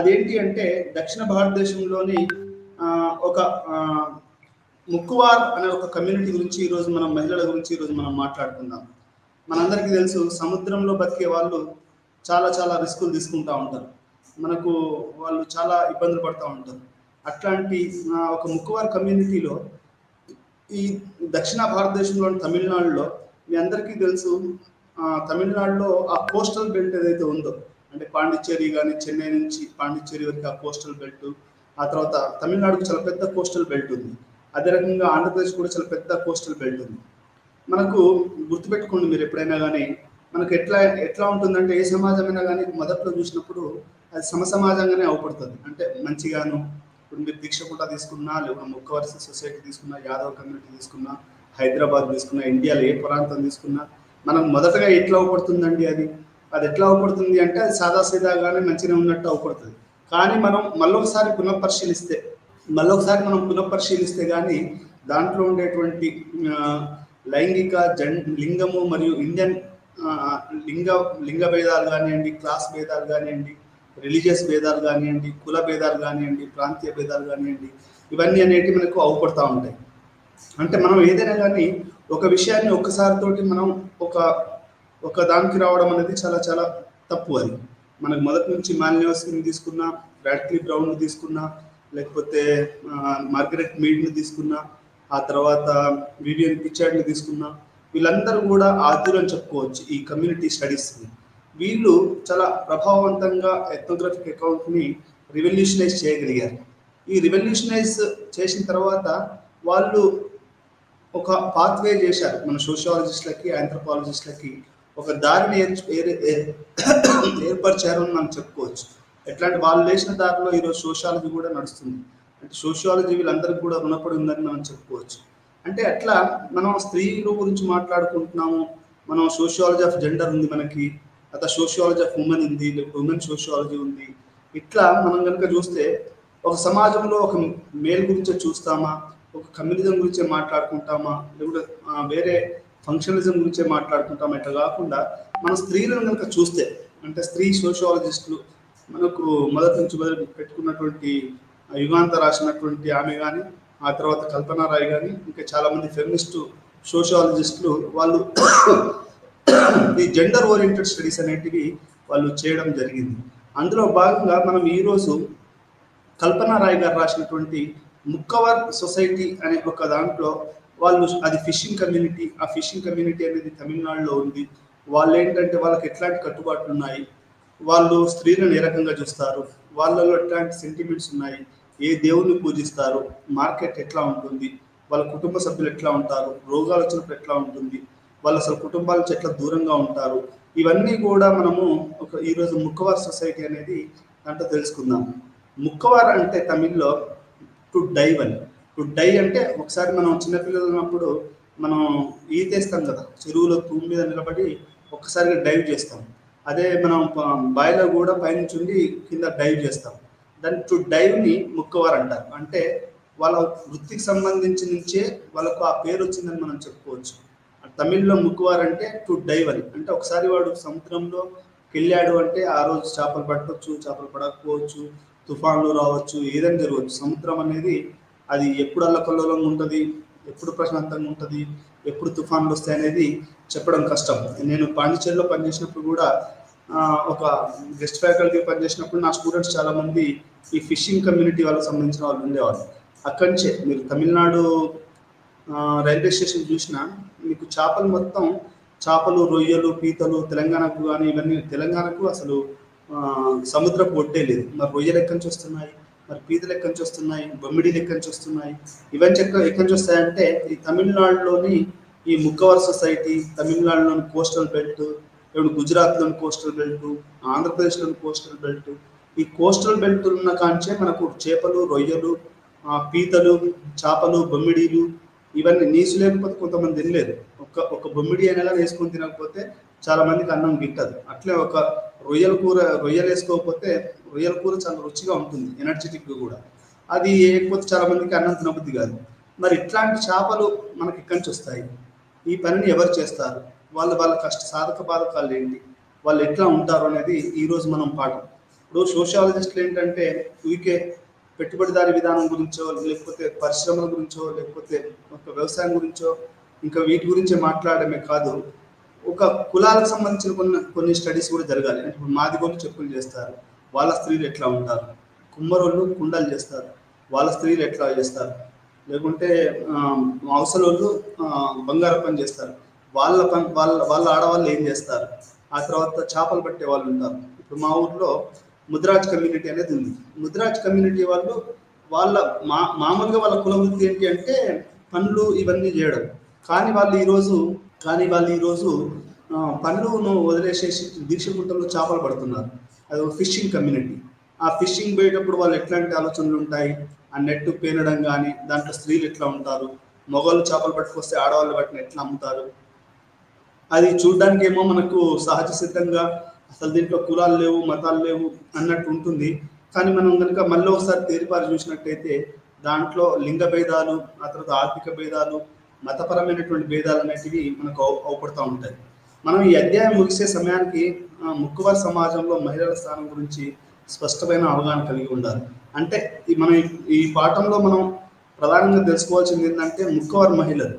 అదేంటి అంటే దక్షిణ భారతదేశంలోని ఒక ముక్కువార్ అనే ఒక కమ్యూనిటీ గురించి ఈరోజు మనం మహిళల గురించి ఈరోజు మనం మాట్లాడుకుందాం. మనందరికీ తెలుసు సముద్రంలో బతికే వాళ్ళు చాలా చాలా రిస్కులు తీసుకుంటూ ఉంటారు. మనకు వాళ్ళు చాలా ఇబ్బందులు పడుతూ ఉంటారు. అట్లాంటి ఒక ముక్కువార్ కమ్యూనిటీలో ఈ దక్షిణ భారతదేశంలోని తమిళనాడులో మీ అందరికీ తెలుసు, తమిళనాడులో ఆ కోస్టల్ బెల్ట్ ఏదైతే ఉందో, అంటే పాండిచ్చేరి కానీ చెన్నై నుంచి పాండిచ్చేరి వరకు ఆ కోస్టల్ బెల్ట్, ఆ తర్వాత తమిళనాడుకు చాలా పెద్ద కోస్టల్ బెల్ట్ ఉంది. అదే రకంగా ఆంధ్రప్రదేశ్ కూడా చాలా పెద్ద కోస్టల్ బెల్ట్ ఉంది. మనకు గుర్తుపెట్టుకోండి, మీరు ఎప్పుడైనా కానీ మనకు ఎట్లా ఉంటుందంటే ఏ సమాజమైనా కానీ మొదట్లో చూసినప్పుడు అది సమసమాజంగానే అవపడుతుంది. అంటే మంచిగాను, ఇప్పుడు మీరు దీక్షకుంట తీసుకున్నా, లేకపోతే ముక్కవలస సొసైటీ తీసుకున్నా, యాదవ్ కమ్యూనిటీ తీసుకున్నా, హైదరాబాద్ తీసుకున్నా, ఇండియాలో ఏ ప్రాంతం తీసుకున్నా మనం మొదటగా ఎట్లా అవపడుతుందండి? అది ఎట్లా అవపడుతుంది అంటే అది సాదాసీదాగానే మంచిగా ఉన్నట్టు అవపడుతుంది. కానీ మనం మళ్ళొకసారి పునఃపరిశీలిస్తే కానీ దాంట్లో ఉండేటువంటి లైంగిక లింగము మరియు ఇండియన్ లింగ భేదాలు కానివ్వండి, క్లాస్ భేదాలు కానివ్వండి, రిలీజియస్ భేదాలు కానివ్వండి, కుల భేదాలు కానివ్వండి, ప్రాంతీయ భేదాలు కానివ్వండి, ఇవన్నీ అనేటివి మనకు అవపడుతూ ఉంటాయి. అంటే మనం ఏదైనా కానీ ఒక విషయాన్ని ఒక్కసారితోటి మనం ఒక దానికి రావడం అనేది చాలా చాలా తప్పు. అది మనకు మొదటి నుంచి మాల్నియోస్ని తీసుకున్నా, రాడ్క్లీ బ్రౌన్ని తీసుకున్నా, లేకపోతే మార్గరెట్ మీడ్ని తీసుకున్నా, ఆ తర్వాత వివియన్ పిచార్డ్ని తీసుకున్నా, వీళ్ళందరూ కూడా ఆద్యులు అని చెప్పుకోవచ్చు ఈ కమ్యూనిటీ స్టడీస్ని. వీళ్ళు చాలా ప్రభావవంతంగా ఎథ్నోగ్రఫిక్ అకౌంట్ని రివల్యూషనైజ్ చేయగలిగారు. ఈ రివల్యూషనైజ్ చేసిన తర్వాత వాళ్ళు ఒక పాత్వే చేశారు. మన సోషియాలజిస్టులకి, ఆంథ్రోపాలజిస్టులకి ఒక దారిని ఏర్పరిచారు అని మనం చెప్పుకోవచ్చు. ఎట్లాంటి వాళ్ళు వేసిన దారిలో ఈరోజు సోషియాలజీ కూడా నడుస్తుంది. అంటే సోషియాలజీ వీళ్ళందరికీ కూడా రుణపడి ఉందని మనం చెప్పుకోవచ్చు. అంటే అట్లా మనం స్త్రీల గురించి మాట్లాడుకుంటున్నాము, మనం సోషియాలజీ ఆఫ్ జెండర్ ఉంది మనకి, అత సోషియాలజీ ఆఫ్ ఉమెన్ ఉంది, లేకపోతే ఉమెన్ సోషియాలజీ ఉంది. ఇట్లా మనం కనుక చూస్తే ఒక సమాజంలో ఒక మేల్ గురించే చూస్తామా, ఒక కమ్యూనిజం గురించే మాట్లాడుకుంటామా, లేకపోతే వేరే ఫంక్షనలిజం గురించే మాట్లాడుకుంటామా? ఇట్లా కాకుండా మన స్త్రీలను కనుక చూస్తే, అంటే స్త్రీ సోషియాలజిస్టులు మనకు మొదటి నుంచి పెట్టుకున్నటువంటి యుగాంత రాసినటువంటి ఆమె కానీ, ఆ తర్వాత కల్పనా రాయ్ కానీ, ఇంకా చాలామంది ఫెమినిస్టు సోషియాలజిస్టులు వాళ్ళు ఈ జెండర్ ఓరియంటెడ్ స్టడీస్ అనేటివి వాళ్ళు చేయడం జరిగింది. అందులో భాగంగా మనం ఈరోజు కల్పనా రాయ్ గారు రాసినటువంటి ముక్కవర్ సొసైటీ అనే ఒక దాంట్లో వాళ్ళు, అది ఫిషింగ్ కమ్యూనిటీ, ఆ ఫిషింగ్ కమ్యూనిటీ అనేది తమిళనాడులో ఉంది. వాళ్ళు ఏంటంటే వాళ్ళకి ఎట్లాంటి కట్టుబాట్లు ఉన్నాయి, వాళ్ళు స్త్రీలను ఏ రకంగా చూస్తారు, వాళ్ళలో ఎట్లాంటి సెంటిమెంట్స్ ఉన్నాయి, ఏ దేవుని పూజిస్తారు, మార్కెట్ ఎట్లా ఉంటుంది, వాళ్ళ కుటుంబ సభ్యులు ఎట్లా ఉంటారు, రోగాలు వచ్చినప్పుడు ఎట్లా ఉంటుంది, వాళ్ళు అసలు కుటుంబాల నుంచి ఎట్లా దూరంగా ఉంటారు, ఇవన్నీ కూడా మనము ఈరోజు ముక్కవార్ సొసైటీ అనేది దాంట్లో తెలుసుకుందాం. ముక్కవార్ అంటే తమిళ్లో టు డైవ్ అని. టు డై అంటే ఒకసారి మనం చిన్నపిల్లలు ఉన్నప్పుడు మనం ఈతేస్తాం కదా, చెరువులో తూము మీద నిలబడి ఒక్కసారిగా డైవ్ చేస్తాం. అదే మనం బాయిలో కూడా పైనుంచి ఉండి కింద డైవ్ చేస్తాం. దాన్ని టు డైవ్ని ముక్కవార్ అంటారు. అంటే వాళ్ళ వృత్తికి సంబంధించి నుంచే వాళ్ళకు ఆ పేరు వచ్చిందని మనం చెప్పుకోవచ్చు. తమిళ్లో ముక్కువార్ అంటే టు డైవ్ అని. అంటే ఒకసారి వాడు సముద్రంలో వెళ్ళాడు అంటే ఆ రోజు చేపలు పట్టవచ్చు, చేపలు పడకపోవచ్చు, తుఫాన్లు రావచ్చు, ఏదైనా జరగవచ్చు. సముద్రం అనేది అది ఎప్పుడు అల్లకల్లోలంగా ఉంటుంది, ఎప్పుడు ప్రశాంతంగా ఉంటుంది, ఎప్పుడు తుఫాన్లు వస్తాయి అనేది చెప్పడం కష్టం. నేను పాండిచ్చేరిలో పనిచేసినప్పుడు కూడా ఒక గెస్ట్ ఫ్యాకల్టీ పనిచేసినప్పుడు నా స్టూడెంట్స్ చాలామంది ఈ ఫిషింగ్ కమ్యూనిటీ వాళ్ళకి సంబంధించిన వాళ్ళు ఉండేవాళ్ళు. అక్కడి నుంచే మీరు తమిళనాడు రైల్వే స్టేషన్ చూసినా మీకు చేపలు మొత్తం చేపలు, రొయ్యలు, పీతలు, తెలంగాణకు కానీ ఇవన్నీ, తెలంగాణకు అసలు సముద్రపు ఒడ్డే లేదు. మరి రొయ్యలు ఎక్కడి నుంచి వస్తున్నాయి, మరి పీతలు ఎక్కడి నుంచి వస్తున్నాయి, బొమ్మిడీలు ఎక్కడి నుంచి వస్తున్నాయి, ఇవన్నీ ఎక్కడి నుంచి వస్తాయంటే ఈ తమిళనాడులోని ఈ ముక్కవర్ సొసైటీ, తమిళనాడులోని కోస్టల్ బెల్ట్, ఇప్పుడు గుజరాత్లోని కోస్టల్ బెల్ట్, ఆంధ్రప్రదేశ్లోని కోస్టల్ బెల్ట్, ఈ కోస్టల్ బెల్ట్ ఉన్న కాంచే మనకు చేపలు, రొయ్యలు, పీతలు, చేపలు, బొమ్మిడీలు ఇవన్నీ. నీసు లేకపోతే కొంతమంది తినలేదు. ఒక బొమ్మిడి అయినా వేసుకొని తినకపోతే చాలా మందికి అన్నం గిట్టదు. అట్లే ఒక రొయ్యలు వేసుకోకపోతే రొయ్యల కూర చాలా రుచిగా ఉంటుంది, ఎనర్జెటిక్గా కూడా. అది వేయకపోతే చాలా మందికి అన్నం తినబుద్ధి కాదు. మరి ఇట్లాంటి చేపలు మనకి ఇక్కడి నుంచి వస్తాయి. ఈ పనిని ఎవరు చేస్తారు, వాళ్ళ కష్ట సాధక బాధకాలు ఏంటి, వాళ్ళు ఎట్లా ఉంటారు అనేది ఈరోజు మనం పాఠం. ఇప్పుడు సోషియాలజిస్టులు ఏంటంటే ఊరికే పెట్టుబడిదారి విధానం గురించో, లేకపోతే పరిశ్రమల గురించో, లేకపోతే ఒక వ్యవసాయం గురించో, ఇంకా వీటి గురించే మాట్లాడమే కాదు, ఒక కులాలకు సంబంధించిన కొన్ని స్టడీస్ కూడా జరగాలి. అంటే ఇప్పుడు మాదిగోళ్ళు చెప్పులు చేస్తారు, వాళ్ళ స్త్రీలు ఎట్లా ఉంటారు, కుమ్మరోళ్ళు కుండలు చేస్తారు, వాళ్ళ స్త్రీలు ఎట్లా చేస్తారు, లేకుంటే అవసలోళ్ళు బంగారు పని చేస్తారు, వాళ్ళ ఆడవాళ్ళు ఏం చేస్తారు, ఆ తర్వాత చేపలు పట్టే వాళ్ళు ఉంటారు. ఇప్పుడు మా ఊర్లో ముద్రాజ్ కమ్యూనిటీ అనేది ఉంది. ముద్రాజ్ కమ్యూనిటీ వాళ్ళు మామూలుగా వాళ్ళ కుల వృత్తి ఏంటి అంటే పనులు ఇవన్నీ చేయడం. కానీ వాళ్ళు ఈరోజు పనులను వదిలేసేసి దీక్షగుట్టంలో చేపలు పడుతున్నారు. అది ఒక ఫిషింగ్ కమ్యూనిటీ. ఆ ఫిషింగ్ పోయేటప్పుడు వాళ్ళు ఎట్లాంటి ఆలోచనలు ఉంటాయి, ఆ నెట్ పేనడం కానీ, దాంట్లో స్త్రీలు ఎట్లా ఉంటారు, మగవాళ్ళు చేపలు పట్టుకొస్తే ఆడవాళ్ళు వాటిని ఎట్లా అమ్ముతారు, అది చూడడానికి ఏమో మనకు సహజ సిద్ధంగా అసలు దీంట్లో కులాలు లేవు, మతాలు లేవు అన్నట్టు ఉంటుంది. కానీ మనం కనుక మళ్ళీ ఒకసారి తేరిపారి చూసినట్టయితే దాంట్లో లింగ భేదాలు, ఆ తర్వాత ఆర్థిక భేదాలు, మతపరమైనటువంటి భేదాలు అనేటివి మనకు అవపడుతూ ఉంటాయి. మనం ఈ అధ్యాయం ముగిసే సమయానికి ముక్కువారి సమాజంలో మహిళల స్థానం గురించి స్పష్టమైన అవగాహన కలిగి ఉండాలి. అంటే మనం ఈ పాఠంలో మనం ప్రధానంగా తెలుసుకోవాల్సింది ఏంటంటే ముక్కువారి మహిళలు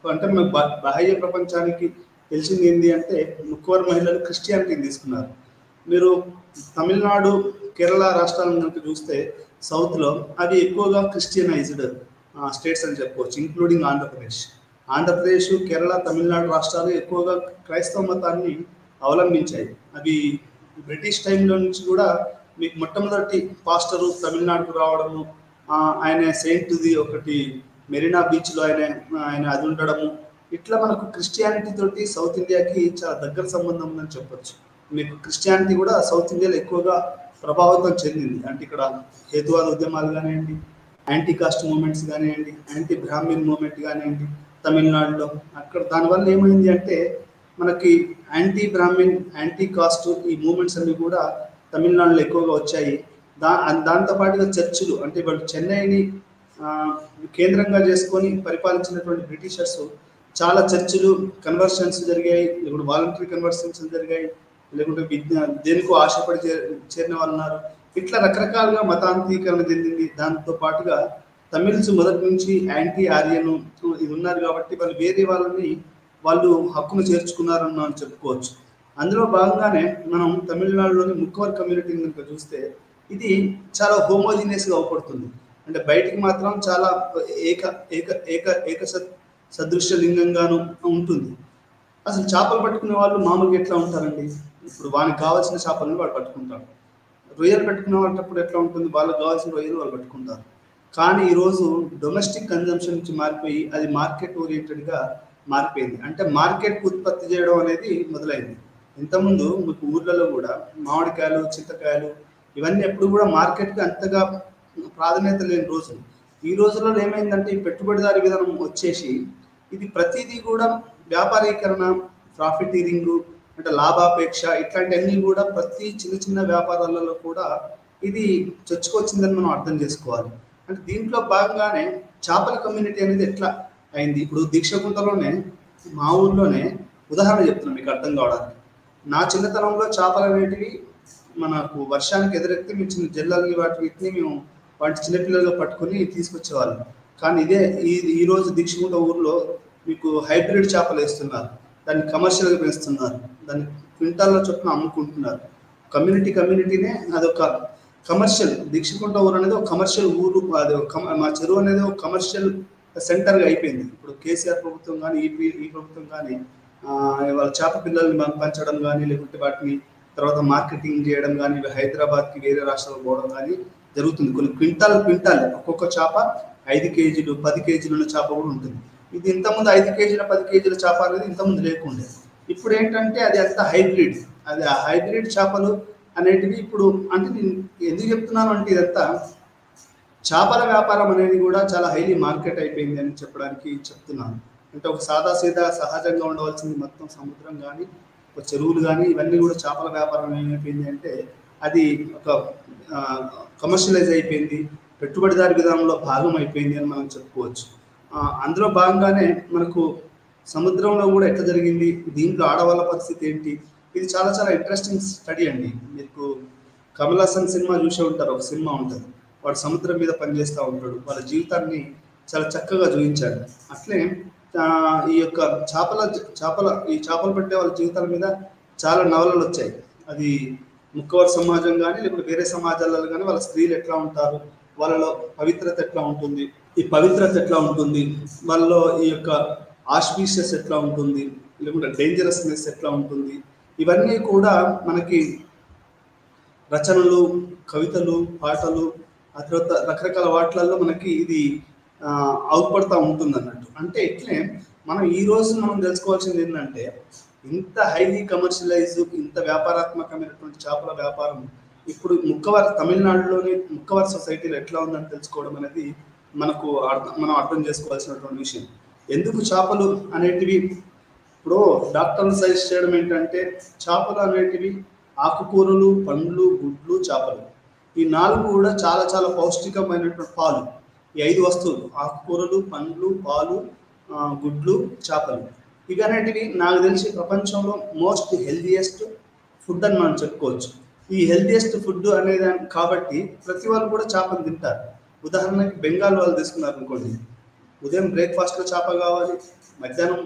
అంటే మనకు బాహ్య ప్రపంచానికి తెలిసింది ఏంటి అంటే ముక్కువారి మహిళలు క్రిస్టియానిటీని తీసుకున్నారు. మీరు తమిళనాడు, కేరళ రాష్ట్రాలను కనుక చూస్తే సౌత్లో అవి ఎక్కువగా క్రిస్టియనైజ్డ్ స్టేట్స్ అని చెప్పుకోవచ్చు, ఇంక్లూడింగ్ ఆంధ్రప్రదేశ్, కేరళ, తమిళనాడు రాష్ట్రాలు ఎక్కువగా క్రైస్తవ మతాన్ని అవలంబించాయి. అవి బ్రిటిష్ టైంలో నుంచి కూడా మీకు మొట్టమొదటి పాస్టరు తమిళనాడుకు రావడము, ఆయన సెయింట్ది ఒకటి మెరీనా బీచ్లో ఆయన అది ఉండడము, ఇట్లా మనకు క్రిస్టియానిటీ తోటి సౌత్ ఇండియాకి చాలా దగ్గర సంబంధం ఉందని చెప్పొచ్చు. మీకు క్రిస్టియానిటీ కూడా సౌత్ ఇండియాలో ఎక్కువగా ప్రభావితం చెందింది. అంటే ఇక్కడ హేతువాద ఉద్యమాలు కానివ్వండి, యాంటీ కాస్ట్ మూమెంట్స్ కానివ్వండి, యాంటీ బ్రాహ్మిన్ మూమెంట్ కానివ్వండి తమిళనాడులో, అక్కడ దానివల్ల ఏమైంది అంటే మనకి యాంటీ బ్రాహ్మిన్, యాంటీ కాస్ట్ ఈ మూమెంట్స్ అన్ని కూడా తమిళనాడులో ఎక్కువగా వచ్చాయి. దాంతోపాటుగా చర్చిలు, అంటే వాళ్ళు చెన్నైని కేంద్రంగా చేసుకొని పరిపాలించినటువంటి బ్రిటిషర్స్ చాలా చర్చిలు కన్వర్షన్స్ జరిగాయి, లేకుంటే వాలంటరీ కన్వర్షన్స్ జరిగాయి, లేకుంటే దేనికో ఆశపడి చేరిన వాళ్ళు ఉన్నారు. ఇట్లా రకరకాలుగా మతాంతీకరణ చెందింది. దాంతో పాటుగా తమిళన్స్ మొదటి నుంచి యాంటీ ఆర్యను ఇది ఉన్నారు కాబట్టి వాళ్ళు వేరే వాళ్ళు హక్కును చేర్చుకున్నారని మనం చెప్పుకోవచ్చు. అందులో భాగంగానే మనం తమిళనాడులోని ముక్కవర్ కమ్యూనిటీని కనుక చూస్తే ఇది చాలా హోమోజినియస్గా అవపడుతుంది. అంటే బయటికి మాత్రం చాలా ఏక ఏక ఏక ఏక సదృశ్య లింగంగాను ఉంటుంది. అసలు చేపలు పట్టుకునే వాళ్ళు మామూలుగా ఎట్లా ఉంటారండి? ఇప్పుడు వానికి కావాల్సిన చేపలను వాడు పట్టుకుంటాడు. రొయ్యలు పెట్టుకునే వాళ్ళప్పుడు ఎట్లా ఉంటుంది? వాళ్ళకి కావాల్సిన రొయ్యలు వాళ్ళు పట్టుకుంటారు. కానీ ఈరోజు డొమెస్టిక్ కన్జంప్షన్ నుంచి మారిపోయి అది మార్కెట్ ఓరియంటెడ్గా మారిపోయింది. అంటే మార్కెట్ ఉత్పత్తి చేయడం అనేది మొదలైంది. ఇంతకుముందు మీకు ఊర్లలో కూడా మామిడికాయలు, చింతకాయలు ఇవన్నీ ఎప్పుడు కూడా మార్కెట్కి అంతగా ప్రాధాన్యత లేని రోజులు. ఈ రోజుల్లో ఏమైందంటే ఈ పెట్టుబడిదారి విధానం వచ్చేసి ఇది ప్రతిదీ కూడా వ్యాపారీకరణ, ప్రాఫిటీరింగు, అంటే లాభాపేక్ష ఇట్లాంటివన్నీ కూడా ప్రతి చిన్న చిన్న వ్యాపారాలలో కూడా ఇది చొచ్చుకొచ్చిందని మనం అర్థం చేసుకోవాలి. అంటే దీంట్లో భాగంగానే చేపల కమ్యూనిటీ అనేది ఎట్లా అయింది? ఇప్పుడు దీక్షగుంటలోనే మా ఊర్లోనే ఉదాహరణ చెప్తున్నాను మీకు అర్థం కావడానికి. నా చిన్నతనంలో చేపలు అనేటివి మనకు వర్షానికి ఎదురెత్తి మేము చిన్న జల్లల్ని వీటిని మేము వాటి చిన్నపిల్లలుగా పట్టుకొని తీసుకొచ్చేవాళ్ళం. కానీ ఈ రోజు దీక్షగుంట ఊర్లో మీకు హైబ్రిడ్ చేపలు వేస్తున్నారు, దాన్ని కమర్షియల్గా పెంచుతున్నారు, దాన్ని క్వింటాల్లో చొప్పున అమ్ముకుంటున్నారు. కమ్యూనిటీనే అదొక కమర్షియల్. దీక్షగుంట ఊరు అనేది ఒక కమర్షియల్ ఊరు, అది మా చెరువు అనేది ఒక కమర్షియల్ సెంటర్గా అయిపోయింది. ఇప్పుడు కేసీఆర్ ప్రభుత్వం కానీ ఈ ప్రభుత్వం కానీ వాళ్ళ చేప పిల్లల్ని పంచడం కానీ, లేకుంటే వాటిని తర్వాత మార్కెటింగ్ చేయడం కానీ, హైదరాబాద్కి వేరే రాష్ట్రాలకు పోవడం కానీ జరుగుతుంది. కొన్ని క్వింటాల్ ఒక్కొక్క చేప 5 కేజీలు 10 కేజీలు ఉన్న చేప కూడా ఉంటుంది. ఇది ఇంతకుముందు 5 కేజీల 10 కేజీల చేప అనేది ఇంతకుముందు లేకుండే. ఇప్పుడు ఏంటంటే అది అంత హైబ్రిడ్. అది ఆ హైబ్రిడ్ చేపలు అనేటివి ఇప్పుడు, అంటే నేను ఎందుకు చెప్తున్నాను అంటే ఇదంతా చేపల వ్యాపారం అనేది కూడా చాలా హైలీ మార్కెట్ అయిపోయింది అని చెప్పడానికి చెప్తున్నాను. అంటే ఒక సాదాసీదా సహజంగా ఉండవలసింది మొత్తం సముద్రం కానీ, ఒక చెరువులు కానీ ఇవన్నీ కూడా చేపల వ్యాపారం ఏమైపోయింది అంటే అది ఒక కమర్షియలైజ్ అయిపోయింది, పెట్టుబడిదారి విధానంలో భాగం అయిపోయింది అని మనం చెప్పుకోవచ్చు. అందులో భాగంగానే మనకు సముద్రంలో కూడా ఎట్లా జరిగింది, దీంట్లో ఆడవాళ్ళ పరిస్థితి ఏంటి, ఇది చాలా చాలా ఇంట్రెస్టింగ్ స్టడీ అండి. మీకు కమల్ హాసన్ సినిమా చూసే ఉంటారు, ఒక సినిమా ఉంటుంది, వాడు సముద్రం మీద పనిచేస్తూ ఉంటాడు, వాళ్ళ జీవితాన్ని చాలా చక్కగా చూపించాడు. అట్లే ఈ యొక్క చేపలు పట్టే వాళ్ళ జీవితాల మీద చాలా నవలలు వచ్చాయి. అది ముక్కవర్ సమాజం కానీ లేకపోతే వేరే సమాజాలలో కానీ వాళ్ళ స్త్రీలు ఎట్లా ఉంటారు, వాళ్ళలో పవిత్రత ఎట్లా ఉంటుంది, ఈ పవిత్రత ఎట్లా ఉంటుంది, వాళ్ళలో ఈ యొక్క ఆస్పీషియస్ ఎట్లా ఉంటుంది, లేకుంటే డేంజరస్నెస్ ఎట్లా ఉంటుంది, ఇవన్నీ కూడా మనకి రచనలు, కవితలు, పాటలు, ఆ తర్వాత రకరకాల వాటిలలో మనకి ఇది అవుపడతా ఉంటుంది అన్నట్టు. అంటే ఇట్లే మనం ఈ రోజు మనం తెలుసుకోవాల్సింది ఏంటంటే, ఇంత హైలీ కమర్షియలైజ్, ఇంత వ్యాపారాత్మకమైనటువంటి చేపల వ్యాపారం ఇప్పుడు తమిళనాడులోని ముక్కవర్ సొసైటీలో ఎట్లా ఉందని తెలుసుకోవడం అనేది మనం అర్థం చేసుకోవాల్సినటువంటి విషయం. ఎందుకు చేపలు అనేటివి, ఇప్పుడు డాక్టర్లు సజెస్ట్ చేయడం ఏంటంటే, చేపలు అనేటివి ఆకుకూరలు, పండ్లు, గుడ్లు, చేపలు, ఈ 4 కూడా చాలా చాలా పౌష్టికమైనటువంటి పాలు, ఈ 5 వస్తువులు ఆకుకూరలు, పండ్లు, పాలు, గుడ్లు, చేపలు, ఇవి అనేటివి నాకు తెలిసి ప్రపంచంలో మోస్ట్ హెల్దియెస్ట్ ఫుడ్ అని మనం చెప్పుకోవచ్చు. ఈ హెల్దియెస్ట్ ఫుడ్ అనేది కాబట్టి ప్రతి వాళ్ళు కూడా చేపలు తింటారు. ఉదాహరణకి బెంగాల్ వాళ్ళు తీసుకున్నారు అనుకోండి, ఉదయం బ్రేక్ఫాస్ట్లో చేప కావాలి, మధ్యాహ్నం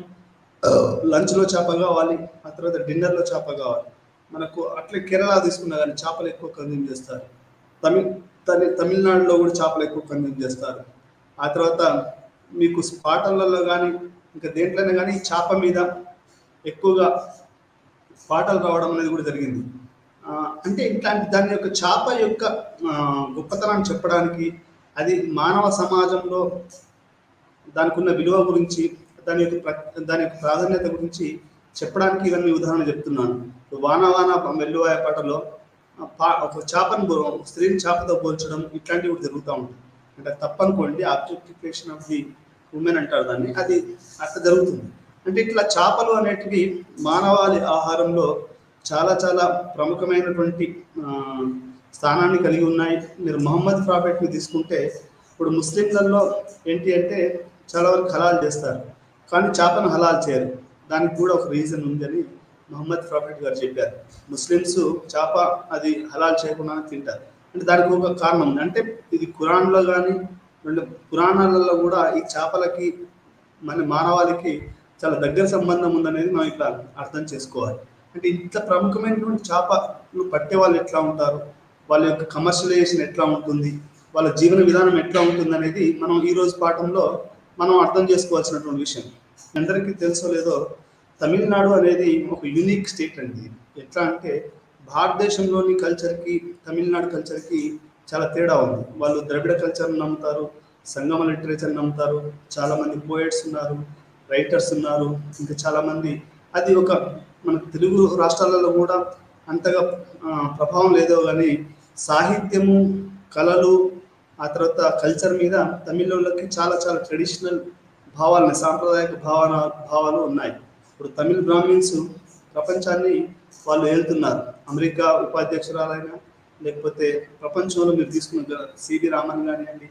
లంచ్లో చేప కావాలి, ఆ తర్వాత డిన్నర్లో చేప కావాలి. మనకు అట్లే కేరళ తీసుకున్నా కానీ చేపలు ఎక్కువ కన్జ్యూమ్ చేస్తారు. తమిళనాడులో కూడా చేపలు ఎక్కువ కన్జ్యూమ్ చేస్తారు. ఆ తర్వాత మీకు పాటలలో కానీ ఇంకా దేంట్లోనే కానీ చేప మీద ఎక్కువగా పాటలు రావడం అనేది కూడా జరిగింది. అంటే ఇట్లాంటి దాని యొక్క చేప యొక్క గొప్పతనాన్ని చెప్పడానికి, అది మానవ సమాజంలో దానికి ఉన్న విలువ గురించి, దాని యొక్క ప్రాధాన్యత గురించి చెప్పడానికి ఇవన్నీ ఉదాహరణ చెప్తున్నాను. వాన వాన వెల్లువాయ పాటలో ఒక చేపను స్త్రీని చేపతో పోల్చడం ఇట్లాంటివి కూడా జరుగుతూ ఉంటుంది. అంటే తప్పనుకోండి, ఆబ్జెక్టిఫికేషన్ ఆఫ్ ది ఉమెన్ అంటారు దాన్ని, అది అట్లా జరుగుతుంది. అంటే ఇట్లా చేపలు అనేటివి మానవాళి ఆహారంలో చాలా చాలా ప్రముఖమైనటువంటి స్థానాన్ని కలిగి ఉన్నాయి. మీరు మహమ్మద్ ప్రాఫెట్ని తీసుకుంటే, ఇప్పుడు ముస్లింలలో ఏంటి అంటే చాలా వరకు హలాల్ చేస్తారు, కానీ చేపను హలాల్ చేయరు. దానికి కూడా ఒక రీజన్ ఉందని మహమ్మద్ ప్రాఫెట్ గారు చెప్పారు. ముస్లిమ్స్ చేప అది హలాల్ చేయకుండా తింటారు. అంటే దానికి ఒక కారణం ఉంది. అంటే ఇది ఖురాన్లో కానీ పురాణాలలో కూడా ఈ చేపలకి మానవాళికి చాలా దగ్గర సంబంధం ఉందనేది మనం ఇక్కడ అర్థం చేసుకోవాలి. అంటే ఇంత ప్రముఖమైనటువంటి చేపలు పట్టే వాళ్ళు ఎట్లా ఉంటారు, వాళ్ళ యొక్క కమర్షియలైజేషన్ ఎట్లా ఉంటుంది, వాళ్ళ జీవన విధానం ఎట్లా ఉంటుంది అనేది మనం ఈరోజు పాఠంలో మనం అర్థం చేసుకోవాల్సినటువంటి విషయం. అందరికీ తెలుసో లేదో, తమిళనాడు అనేది ఒక యూనిక్ స్టేట్ అండి. ఎట్లా అంటే భారతదేశంలోని కల్చర్కి తమిళనాడు కల్చర్కి చాలా తేడా ఉంది. వాళ్ళు ద్రవిడ కల్చర్ని నమ్ముతారు, సంగమ లిటరేచర్ని నమ్ముతారు, చాలామంది పోయట్స్ ఉన్నారు, రైటర్స్ ఉన్నారు, ఇంకా చాలామంది. అది ఒక మన తెలుగు రాష్ట్రాలలో కూడా అంతగా ప్రభావం లేదో కానీ సాహిత్యము, కళలు, ఆ తర్వాత కల్చర్ మీద తమిళోళ్ళకి చాలా చాలా ట్రెడిషనల్ భావాలని, సాంప్రదాయక భావాలు ఉన్నాయి. ఇప్పుడు తమిళ్ బ్రాహ్మిన్స్ ప్రపంచాన్ని వాళ్ళు వెళ్తున్నారు. అమెరికా ఉపాధ్యక్షురాలైనా, లేకపోతే ప్రపంచంలో మీరు తీసుకున్న సివి రామన్ కానివ్వండి,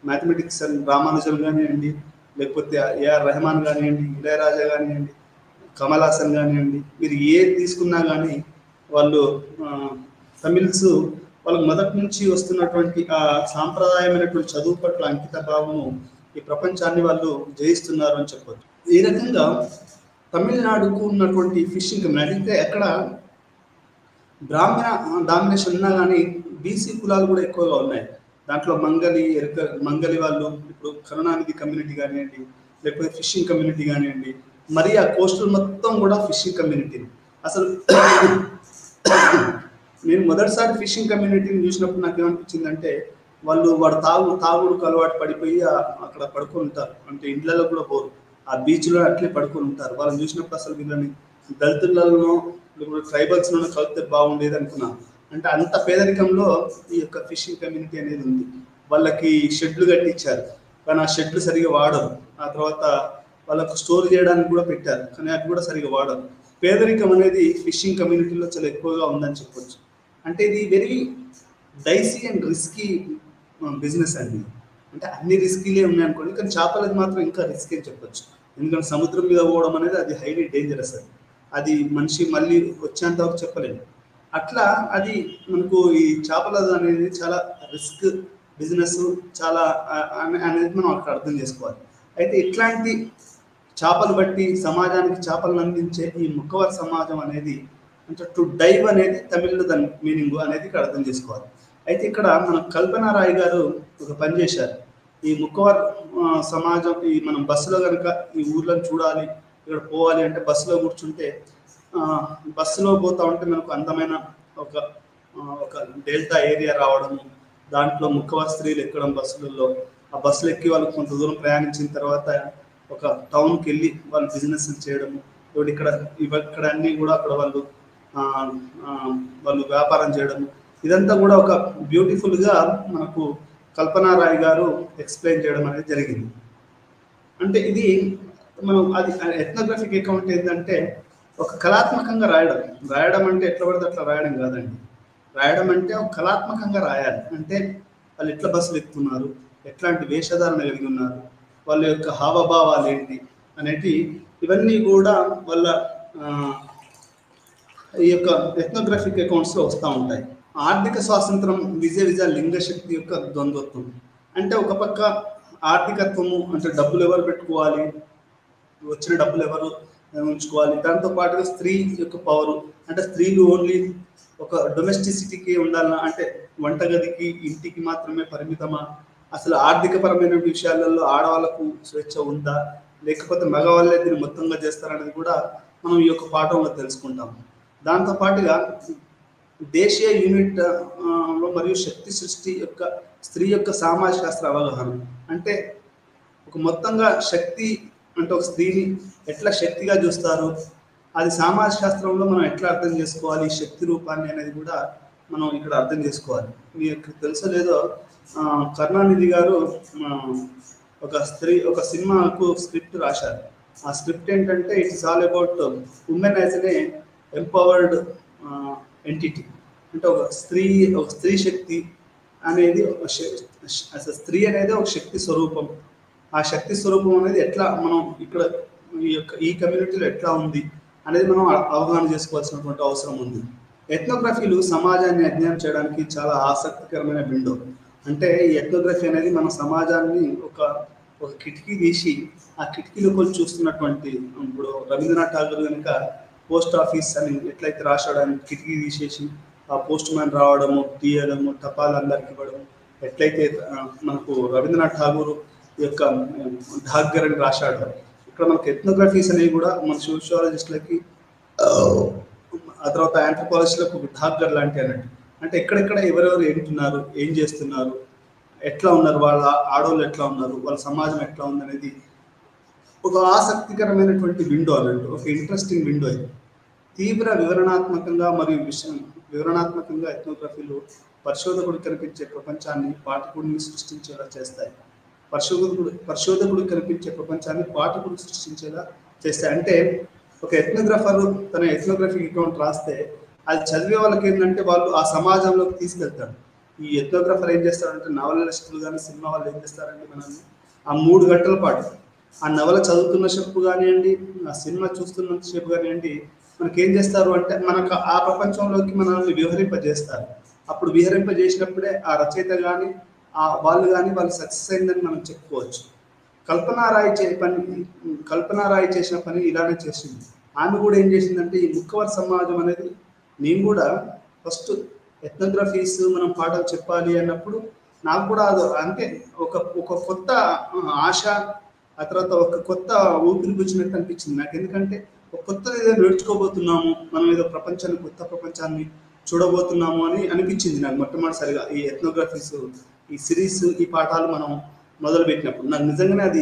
మ్యాథమెటిక్స్ రామానుజన్ కానివ్వండి, లేకపోతే ఏఆర్ రెహమాన్ కానివ్వండి, ఇళయరాజా కానివ్వండి, కమల్ హాసన్ కానివ్వండి, మీరు ఏది తీసుకున్నా కానీ వాళ్ళు తమిళ్స్ వాళ్ళకి మొదటి నుంచి వస్తున్నటువంటి ఆ సాంప్రదాయమైనటువంటి చదువు పట్ల అంకిత భావము ఈ ప్రపంచాన్ని వాళ్ళు జయిస్తున్నారు అని చెప్పొచ్చు. ఈ రకంగా తమిళనాడుకు ఉన్నటువంటి ఫిషింగ్ కమ్యూనిటీ, అంటే ఎక్కడ బ్రాహ్మణ డామినేషన్ ఉన్నా కానీ బీసీ కులాలు కూడా ఎక్కువగా ఉన్నాయి. దాంట్లో మంగలి వాళ్ళు, ఇప్పుడు కరుణానిధి కమ్యూనిటీ కానివ్వండి, లేకపోతే ఫిషింగ్ కమ్యూనిటీ కానివ్వండి, మరి ఆ కోస్టల్ మొత్తం కూడా ఫిషింగ్ కమ్యూనిటీ. అసలు నేను మొదటిసారి ఫిషింగ్ కమ్యూనిటీని చూసినప్పుడు నాకు ఏమనిపించిందంటే, వాడు తాగుడుకు అలవాటు పడిపోయి అక్కడ పడుకొని ఉంటారు. అంటే ఇండ్లలో కూడా పోరు, ఆ బీచ్లో అట్లే పడుకొని ఉంటారు. వాళ్ళని చూసినప్పుడు అసలు వీళ్ళని దళితులలో లేకపోతే ట్రైబల్స్లోనే కలిపితే బాగుండేది అనుకున్నాను. అంటే అంత పేదరికంలో ఈ యొక్క ఫిషింగ్ కమ్యూనిటీ అనేది ఉంది. వాళ్ళకి షెడ్లు కట్టించారు, కానీ ఆ షెడ్లు సరిగా వాడరు. ఆ తర్వాత వాళ్ళకు స్టోర్ చేయడానికి కూడా పెట్టారు, కానీ అవి కూడా సరిగా వాడరు. పేదరికం అనేది ఫిషింగ్ కమ్యూనిటీలో చాలా ఎక్కువగా ఉందని చెప్పొచ్చు. అంటే ఇది very dicey and risky business అండి. అంటే అన్ని రిస్కీలే ఉన్నాయి అనుకోండి, కానీ చేపలది మాత్రం ఇంకా రిస్క్ అని చెప్పొచ్చు. ఎందుకంటే సముద్రం మీద పోవడం అనేది అది హైలీ డేంజరస్. అది మనిషి మళ్ళీ వచ్చేంత వరకు చెప్పలేము. అట్లా అది మనకు ఈ చేపల అనేది చాలా రిస్క్ బిజినెస్ చాలా అనేది మనం అక్కడ అర్థం చేసుకోవాలి. అయితే ఇట్లాంటి చేపలు బట్టి సమాజానికి చేపలను అందించే ఈ ముక్కవర్ సమాజం అనేది అంటే టు డైవ్ అనేది తమిళ్లో దాని మీనింగ్ అనేది ఇక్కడ అర్థం చేసుకోవాలి. అయితే ఇక్కడ మన కల్పన రాయ్ గారు ఒక పని చేశారు. ఈ ముక్కవర్ సమాజం ఈ మనం బస్సులో కనుక ఈ ఊర్లను చూడాలి, ఇక్కడ పోవాలి అంటే బస్సులో కూర్చుంటే బస్సులో పోతా ఉంటే మనకు అందమైన ఒక ఒక డెల్టా ఏరియా రావడము, దాంట్లో ముక్కవర్ స్త్రీలు ఎక్కడం బస్సులలో, ఆ బస్సులు ఎక్కి వాళ్ళు కొంత దూరం ప్రయాణించిన తర్వాత ఒక టౌన్కి వెళ్ళి వాళ్ళు బిజినెస్ చేయడము, ఇక్కడ అన్నీ కూడా అక్కడ వాళ్ళు వ్యాపారం చేయడము, ఇదంతా కూడా ఒక బ్యూటిఫుల్గా మనకు కల్పనా రాయ్ గారు ఎక్స్ప్లెయిన్ చేయడం అనేది జరిగింది. అంటే ఇది మనం అది ఎథ్నోగ్రఫిక్ అకౌంట్ ఏంటంటే ఒక కళాత్మకంగా రాయడం అంటే ఎట్లా పడితే అట్లా రాయడం కాదండి. రాయడం అంటే ఒక కళాత్మకంగా రాయాలి. అంటే వాళ్ళు ఎట్లా బస్సులు ఎక్కుతున్నారు, ఎట్లాంటి వేషధారణ కలిగి ఉన్నారు, వాళ్ళ యొక్క హావభావాలు ఏంటి అనేటి ఇవన్నీ కూడా వాళ్ళ ఈ యొక్క ఎథ్నోగ్రఫిక్ అకౌంట్స్లో వస్తూ ఉంటాయి. ఆర్థిక స్వాతంత్రం విజయ లింగ శక్తి యొక్క ద్వంద్వత్వం. అంటే ఒక పక్క ఆర్థికత్వము అంటే డబ్బులు ఎవరు పెట్టుకోవాలి, వచ్చిన డబ్బులు ఎవరు ఉంచుకోవాలి, దాంతో పాటుగా స్త్రీ యొక్క పవరు అంటే స్త్రీలు ఓన్లీ ఒక డొమెస్టిసిటీకి ఉండాలన్నా అంటే వంటగదికి ఇంటికి మాత్రమే పరిమితమా, అసలు ఆర్థికపరమైన విషయాలలో ఆడవాళ్ళకు స్వేచ్ఛ ఉందా, లేకపోతే మగవాళ్ళే దీన్ని మొత్తంగా చేస్తారనేది కూడా మనం ఈ యొక్క పాఠంలో తెలుసుకుంటాము. దాంతోపాటుగా దేశీయ యూనిట్ లో మరియు శక్తి సృష్టి యొక్క స్త్రీ యొక్క సామాజిక శాస్త్ర అవగాహన. అంటే ఒక మొత్తంగా శక్తి అంటే ఒక స్త్రీని ఎట్లా శక్తిగా చూస్తారు, అది సామాజిక శాస్త్రంలో మనం ఎట్లా అర్థం చేసుకోవాలి, శక్తి రూపాన్ని అనేది కూడా మనం ఇక్కడ అర్థం చేసుకోవాలి. మీకు తెలుసో లేదో కరుణానిధి గారు ఒక సినిమాకు స్క్రిప్ట్ రాశారు. ఆ స్క్రిప్ట్ ఏంటంటే it's all about women as a empowered entity. అంటే ఒక స్త్రీ శక్తి అనేది స్త్రీ అనేది ఒక శక్తి స్వరూపం. ఆ శక్తి స్వరూపం అనేది ఎట్లా మనం ఇక్కడ ఈ కమ్యూనిటీలో ఎట్లా ఉంది అనేది మనం అవగాహన చేసుకోవాల్సినటువంటి అవసరం ఉంది. ఎథ్నోగ్రఫీలు సమాజాన్ని అధ్యయనం చేయడానికి చాలా ఆసక్తికరమైన విండో. అంటే ఈ ఎథ్నోగ్రఫీ అనేది మన సమాజాన్ని ఒక కిటికీ తీసి ఆ కిటికీలో కొంచెం చూస్తున్నటువంటి, ఇప్పుడు రవీంద్రనాథ్ ఠాగూర్ కనుక పోస్ట్ ఆఫీస్ అని ఎట్లయితే రాశాడని కిటికీ తీసేసి ఆ పోస్ట్ మ్యాన్ రావడము, తీయడము, టపాలు అందరికి ఇవ్వడము, ఎట్లయితే మనకు రవీంద్రనాథ్ ఠాగూర్ యొక్క ఢాగ్గర్ అని రాశాడు, ఇక్కడ మనకు ఎథ్నోగ్రఫీస్ అనేవి కూడా మన సోషియాలజిస్టులకి ఆ తర్వాత ఆంథ్రోపాలజిస్టులకు ఒక ఢాగ్గర్ లాంటి అన్నట్టు. అంటే ఎక్కడెక్కడ ఎవరెవరు ఏంటున్నారు, ఏం చేస్తున్నారు, ఎట్లా ఉన్నారు, వాళ్ళ ఆడవాళ్ళు ఎట్లా ఉన్నారు, వాళ్ళ సమాజం ఎట్లా ఉంది అనేది ఒక ఆసక్తికరమైనటువంటి విండో అన్నట్టు, ఒక ఇంట్రెస్టింగ్ విండో. ఇది తీవ్ర వివరణాత్మకంగా ఎథ్నోగ్రఫీలు పరిశోధకుడు కనిపించే ప్రపంచాన్ని పాఠకుడిని సృష్టించేలా చేస్తాయి. పరిశోధకుడు కనిపించే ప్రపంచాన్ని పాఠకుడు సృష్టించేలా చేస్తాయి. అంటే ఒక ఎథ్నోగ్రఫర్ తన ఎథ్నోగ్రఫిక్ అకౌంట్ రాస్తే అది చదివే వాళ్ళకి ఏంటంటే వాళ్ళు ఆ సమాజంలోకి తీసుకెళ్తారు. ఈ ఎథ్నోగ్రఫర్ ఏం చేస్తారంటే నవలలిస్టులు కానీ సినిమా వాళ్ళు ఏం చేస్తారంటే మనల్ని ఆ 3 గంటల పాటు ఆ నవల చదువుతున్న సేపు కానివ్వండి, ఆ సినిమా చూస్తున్న సేపు కానివ్వండి, మనకి ఏం చేస్తారు అంటే మనకు ఆ ప్రపంచంలోకి మనల్ని విహరింపజేస్తారు. అప్పుడు విహరింపజేసినప్పుడే ఆ రచయిత కానీ వాళ్ళు సక్సెస్ అయిందని మనం చెప్పుకోవచ్చు. కల్పనా రాయ్ చేసిన పని ఇలానే చేసింది. ఆమె కూడా ఏం చేసిందంటే ఈ ముక్కవర్ సమాజం అనేది నేను కూడా ఫస్ట్ ఎథ్నోగ్రఫీస్ మనం పాఠాలు చెప్పాలి అన్నప్పుడు నాకు కూడా అంటే ఒక కొత్త ఆశ, ఆ తర్వాత ఒక కొత్త ఊపిరి కూర్చున్నట్టు అనిపించింది నాకు. ఎందుకంటే ఒక కొత్తది ఏదో నేర్చుకోబోతున్నాము, మనం ఏదో కొత్త ప్రపంచాన్ని చూడబోతున్నాము అని అనిపించింది నాకు మొట్టమొదటిసారిగా. ఈ ఎథ్నోగ్రఫీస్ ఈ సిరీస్ ఈ పాఠాలు మనం మొదలుపెట్టినప్పుడు నాకు నిజంగానే అది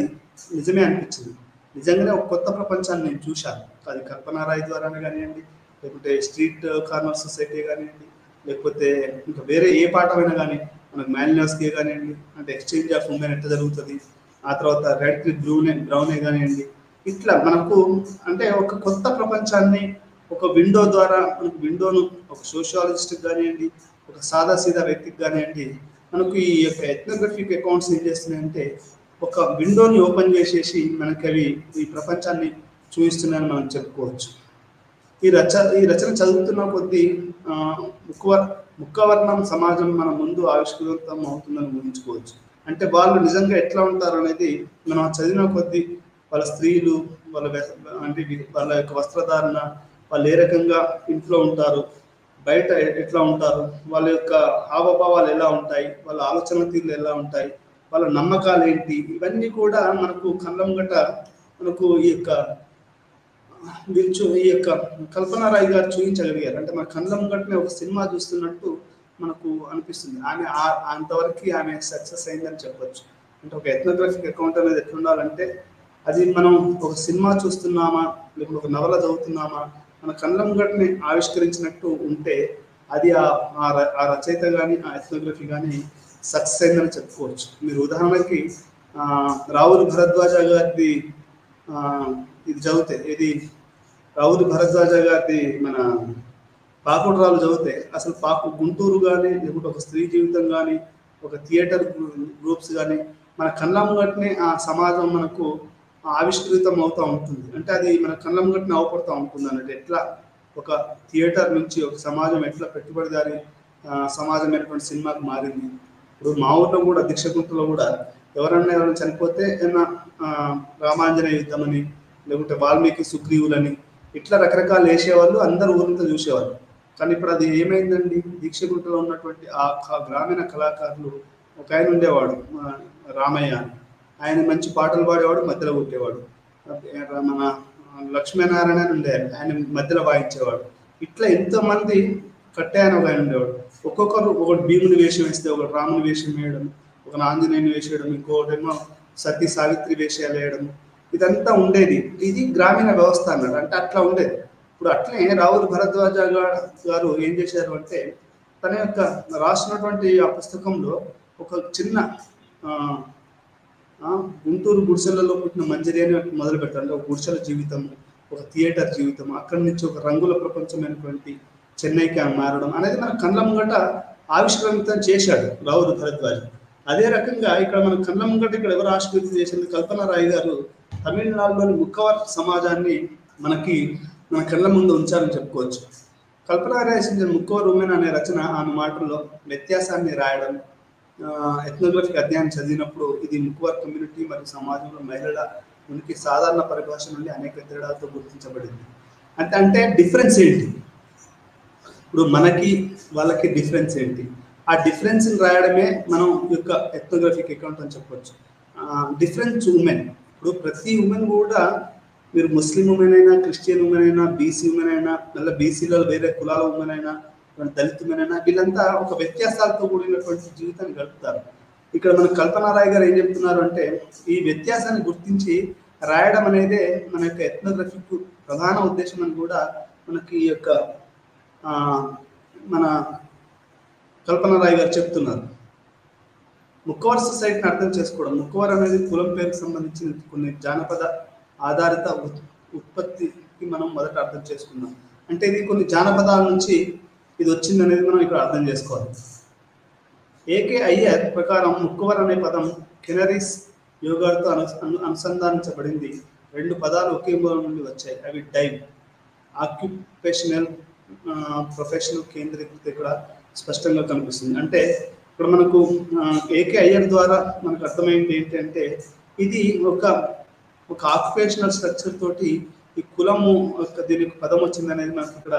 నిజమే అనిపించింది. నిజంగానే ఒక కొత్త ప్రపంచాన్ని నేను చూశాను. అది కల్పనా రాయ్ ద్వారానే కానివ్వండి, లేకపోతే స్ట్రీట్ కార్నర్ సొసైటీ కానివ్వండి, లేకపోతే ఇంకా వేరే ఏ పాఠమైనా కానీ మనకు మాలినోస్కే కానివ్వండి, అంటే ఎక్స్చేంజ్ ఆఫ్ ఉమెన్ ఎట్లా జరుగుతుంది, ఆ తర్వాత రెడ్ క్లిఫ్ బ్రౌనే కానివ్వండి, ఇట్లా మనకు అంటే ఒక కొత్త ప్రపంచాన్ని ఒక విండో ద్వారా మనకు విండోను ఒక సోషియాలజిస్ట్కి కానివ్వండి, ఒక సాదాసీదా వ్యక్తికి కానివ్వండి, మనకు ఈ యొక్క ఎథ్నోగ్రఫిక్ అకౌంట్స్ ఏం చేస్తున్నాయంటే ఒక విండోని ఓపెన్ చేసేసి మనకి అవి ఈ ప్రపంచాన్ని చూపిస్తున్నాయని మనం చెప్పుకోవచ్చు. ఈ రచన చదువుతున్న కొద్దీ ఆ, ముక్కవర్ణం సమాజం మన ముందు ఆవిష్కృతం అవుతుందని ఊహించుకోవచ్చు. అంటే వాళ్ళు నిజంగా ఎట్లా ఉంటారు అనేది మనం చదివిన కొద్దీ వాళ్ళ స్త్రీలు, అంటే వాళ్ళ యొక్క వస్త్రధారణ, వాళ్ళు ఏ రకంగా ఇంట్లో ఉంటారు, బయట ఎట్లా ఉంటారు, వాళ్ళ యొక్క హావభావాలు ఎలా ఉంటాయి, వాళ్ళ ఆలోచన తీరులు ఎలా ఉంటాయి, వాళ్ళ నమ్మకాలు ఏంటి, ఇవన్నీ కూడా మనకు కళ్ళ ముంగట మనకు ఈ యొక్క కల్పన రాయ్ గారు చూపించగలిగారు. అంటే మన కళ్ళ ముంగటనే ఒక సినిమా చూస్తున్నట్టు మనకు అనిపిస్తుంది. అంతవరకు ఆమె సక్సెస్ అయిందని చెప్పొచ్చు. అంటే ఒక ఎథ్నోగ్రఫిక్ అకౌంట్ అనేది ఎట్లుండాలంటే అది మనం ఒక సినిమా చూస్తున్నామా లేకపోతే ఒక నవల చదువుతున్నామా మన కళ్ళ ముంగటనే ఆవిష్కరించినట్టు ఉంటే అది ఆ రచయిత కానీ ఆ ఎథ్నోగ్రఫీ కానీ సక్సెస్ అయిందని చెప్పుకోవచ్చు. మీరు ఉదాహరణకి రావుల భరద్వాజ గారిది ఇది చదివితే, ఇది రావుల భరద్వాజ గారిది మన పాకుడురాలు చదివితే అసలు గుంటూరు కానీ లేకుంటే ఒక స్త్రీ జీవితం కానీ ఒక థియేటర్ గ్రూప్స్ కానీ మన కళ్ళ ముంగటనే ఆ సమాజం మనకు ఆవిష్కృతం అవుతూ ఉంటుంది. అంటే అది మన కళ్ళ ముంగటనే అవపడుతూ ఉంటుంది అన్నట్టు. ఎట్లా ఒక థియేటర్ నుంచి ఒక సమాజం ఎట్లా పెట్టుబడిదారి సమాజమైనటువంటి సినిమాకి మారింది. ఇప్పుడు మా ఊర్లో కూడా దీక్షగుంటలో కూడా ఎవరైనా చనిపోతే ఏమన్నా రామాంజనేయ యుద్ధం అని లేకుంటే వాల్మీకి సుగ్రీవులని ఇట్లా రకరకాలు వేసేవాళ్ళు, అందరూ ఊరంతా చూసేవాళ్ళు. కానీ ఇప్పుడు అది ఏమైందండి, దీక్షగుంటలో ఉన్నటువంటి ఆ గ్రామీణ కళాకారులు ఒక ఆయన ఉండేవాడు రామయ్య, ఆయన మంచి పాటలు పాడేవాడు, మధ్యలో కొట్టేవాడు. మన లక్ష్మీనారాయణ అని ఉండేవాడు, ఆయన మధ్యలో వాయించేవాడు. ఇట్లా ఎంతోమంది కట్టాయన ఒక ఆయన ఉండేవాడు. ఒక్కొక్కరు ఒకటి భీముని వేషం వేస్తే ఒకటి రాముని వేషం వేయడం, ఒక ఆంజనేయుని వేషం వేయడం, ఇంకోటేమో సతీ సావిత్రి వేషాలు వేయడం, ఇదంతా ఉండేది. ఇది గ్రామీణ వ్యవస్థ అన్నాడు. అంటే అట్లా ఉండేది. ఇప్పుడు అట్లే రావుల భరద్వాజ గారు ఏం చేశారు అంటే తన యొక్క రాసినటువంటి ఆ పుస్తకంలో ఒక చిన్న గుంటూరు గుడిసెలలో పుట్టిన మంజరి అని మొదలు పెట్టారు. ఒక గుడిసెల జీవితం, ఒక థియేటర్ జీవితం, అక్కడి నుంచి ఒక రంగుల ప్రపంచమైనటువంటి చెన్నైకి మారడం అనేది మన కళ్ళ ముంగట ఆవిష్కృతం చేశాడు రావుల భరద్వాజ. అదే రకంగా ఇక్కడ మన కళ్ళ ముంగట ఇక్కడ ఎవరు ఆవిష్కృతం చేసింది, కల్పన రాయ్ గారు తమిళనాడులోని ముక్కవర్ సమాజాన్ని మన కళ్ళ ముందు ఉంచాలని చెప్పుకోవచ్చు. కల్పన రాసించిన ముక్కవర్ ఉమెన్ అనే రచన ఆమె మాటల్లో వ్యత్యాసాన్ని రాయడం, ఎథ్నోగ్రఫిక్ అధ్యాయం చదివినప్పుడు ఇది ముక్కవర్ కమ్యూనిటీ మరియు సమాజంలో మహిళల ఉనికి సాధారణ పరిభాష నుండి అనేక తేడాలతో గుర్తించబడింది. అంటే డిఫరెన్స్ ఏంటి, ఇప్పుడు మనకి వాళ్ళకి డిఫరెన్స్ ఏంటి, ఆ డిఫరెన్స్ని రాయడమే మనం యొక్క ఎథ్నోగ్రఫిక్ అకౌంట్ అని చెప్పొచ్చు. డిఫరెన్స్ ఉమెన్, ఇప్పుడు ప్రతి ఉమెన్ కూడా, మీరు ముస్లిం ఉమెన్ అయినా, క్రిస్టియన్ ఉమెన్ అయినా, బీసీ ఉమెన్ అయినా, మళ్ళీ బీసీలో వేరే కులాల ఉమెన్ అయినా, దళిత ఉమెన్ అయినా, వీళ్ళంతా ఒక వ్యత్యాసాలతో కూడినటువంటి జీవితాన్ని గడుపుతారు. ఇక్కడ మన కల్పన రాయ్ గారు ఏం చెప్తున్నారు అంటే ఈ వ్యత్యాసాన్ని గుర్తించి రాయడం అనేదే మన యొక్క ఎథ్నోగ్రఫిక్ ప్రధాన ఉద్దేశం అని కూడా మనకి ఈ యొక్క మన కల్పన రాయ్ గారు చెప్తున్నారు. ముక్కవర్ సొసైటీని అర్థం చేసుకోవడం, ముక్కవర్ అనేది కులం పేరుకు సంబంధించిన కొన్ని జానపద ఆధారిత ఉత్పత్తికి మనం మొదట అర్థం చేసుకున్నాం. అంటే ఇది కొన్ని జానపదాల నుంచి ఇది వచ్చింది అనేది మనం ఇక్కడ అర్థం చేసుకోవాలి. ఏకే అయ్యర్ ప్రకారం ముక్కవర్ అనే పదం కెనరీస్ యోగాలతో అనుసంధానించబడింది. రెండు పదాలు ఒకే మూలం నుండి వచ్చాయి. అవి డైవ్, ఆక్యుపేషనల్, ప్రొఫెషనల్ కేంద్రీకృత ఇక్కడ స్పష్టంగా కనిపిస్తుంది. అంటే ఇప్పుడు మనకు ఏకే అయ్యర్ ద్వారా మనకు అర్థమైంది ఏంటంటే ఇది ఒక ఆక్యుపేషనల్ స్ట్రక్చర్ తోటి ఈ కులము దీనికి పదం వచ్చింది అనేది మనకి ఇక్కడ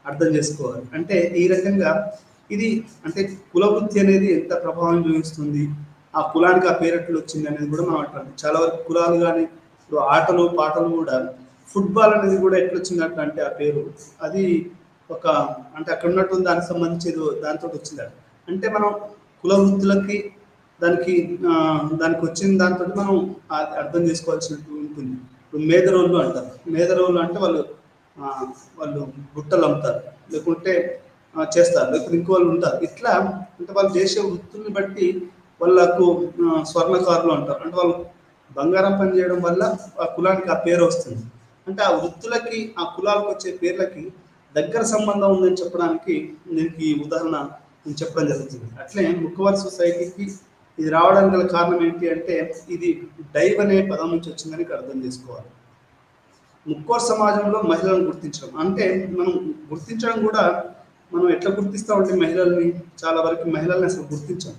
అర్థం చేసుకోవాలి. అంటే ఈ రకంగా ఇది అంటే కుల వృత్తి అనేది ఎంత ప్రభావం చూపిస్తుంది, ఆ కులానికి ఆ పేరెట్లు వచ్చింది అనేది కూడా మనం అంటాం. చాలా వరకు కులాలు కానీ ఇప్పుడు ఆటలు పాటలు కూడా, ఫుట్బాల్ అనేది కూడా ఎట్లా వచ్చిందంట అంటే ఆ పేరు అది అంటే అక్కడ ఉన్నటువంటి దానికి సంబంధించి దాంతో వచ్చింది. అంటే మనం కుల వృత్తులకి దానికి వచ్చిన దాంతో మనం అర్థం చేసుకోవాల్సినట్టు ఉంటుంది. ఇప్పుడు మేదరోళ్ళు అంటారు. మేదరోళ్ళు అంటే వాళ్ళు గుట్టలు అమ్ముతారు, లేకుంటే చేస్తారు, లేకపోతే ఇంకో వాళ్ళు ఉంటారు. ఇట్లా అంటే వాళ్ళు చేసే వృత్తుల్ని బట్టి వాళ్ళకు స్వర్ణకారులు అంటారు. అంటే వాళ్ళు బంగారం పని చేయడం వల్ల ఆ కులానికి ఆ పేరు వస్తుంది. అంటే ఆ వృత్తులకి ఆ కులాలకు వచ్చే పేర్లకి దగ్గర సంబంధం ఉందని చెప్పడానికి దీనికి ఈ ఉదాహరణ నేను చెప్పడం జరుగుతుంది. అట్లే ముక్కవర్ సొసైటీకి ఇది రావడానికి గల కారణం ఏంటి అంటే ఇది డైవ్ అనే పదం నుంచి వచ్చిందని అర్థం చేసుకోవాలి. ముక్కోర్ సమాజంలో మహిళలను గుర్తించడం అంటే మనం గుర్తించడం కూడా మనం ఎట్లా గుర్తిస్తామంటే మహిళల్ని చాలా వరకు మహిళల్ని అసలు గుర్తించాం.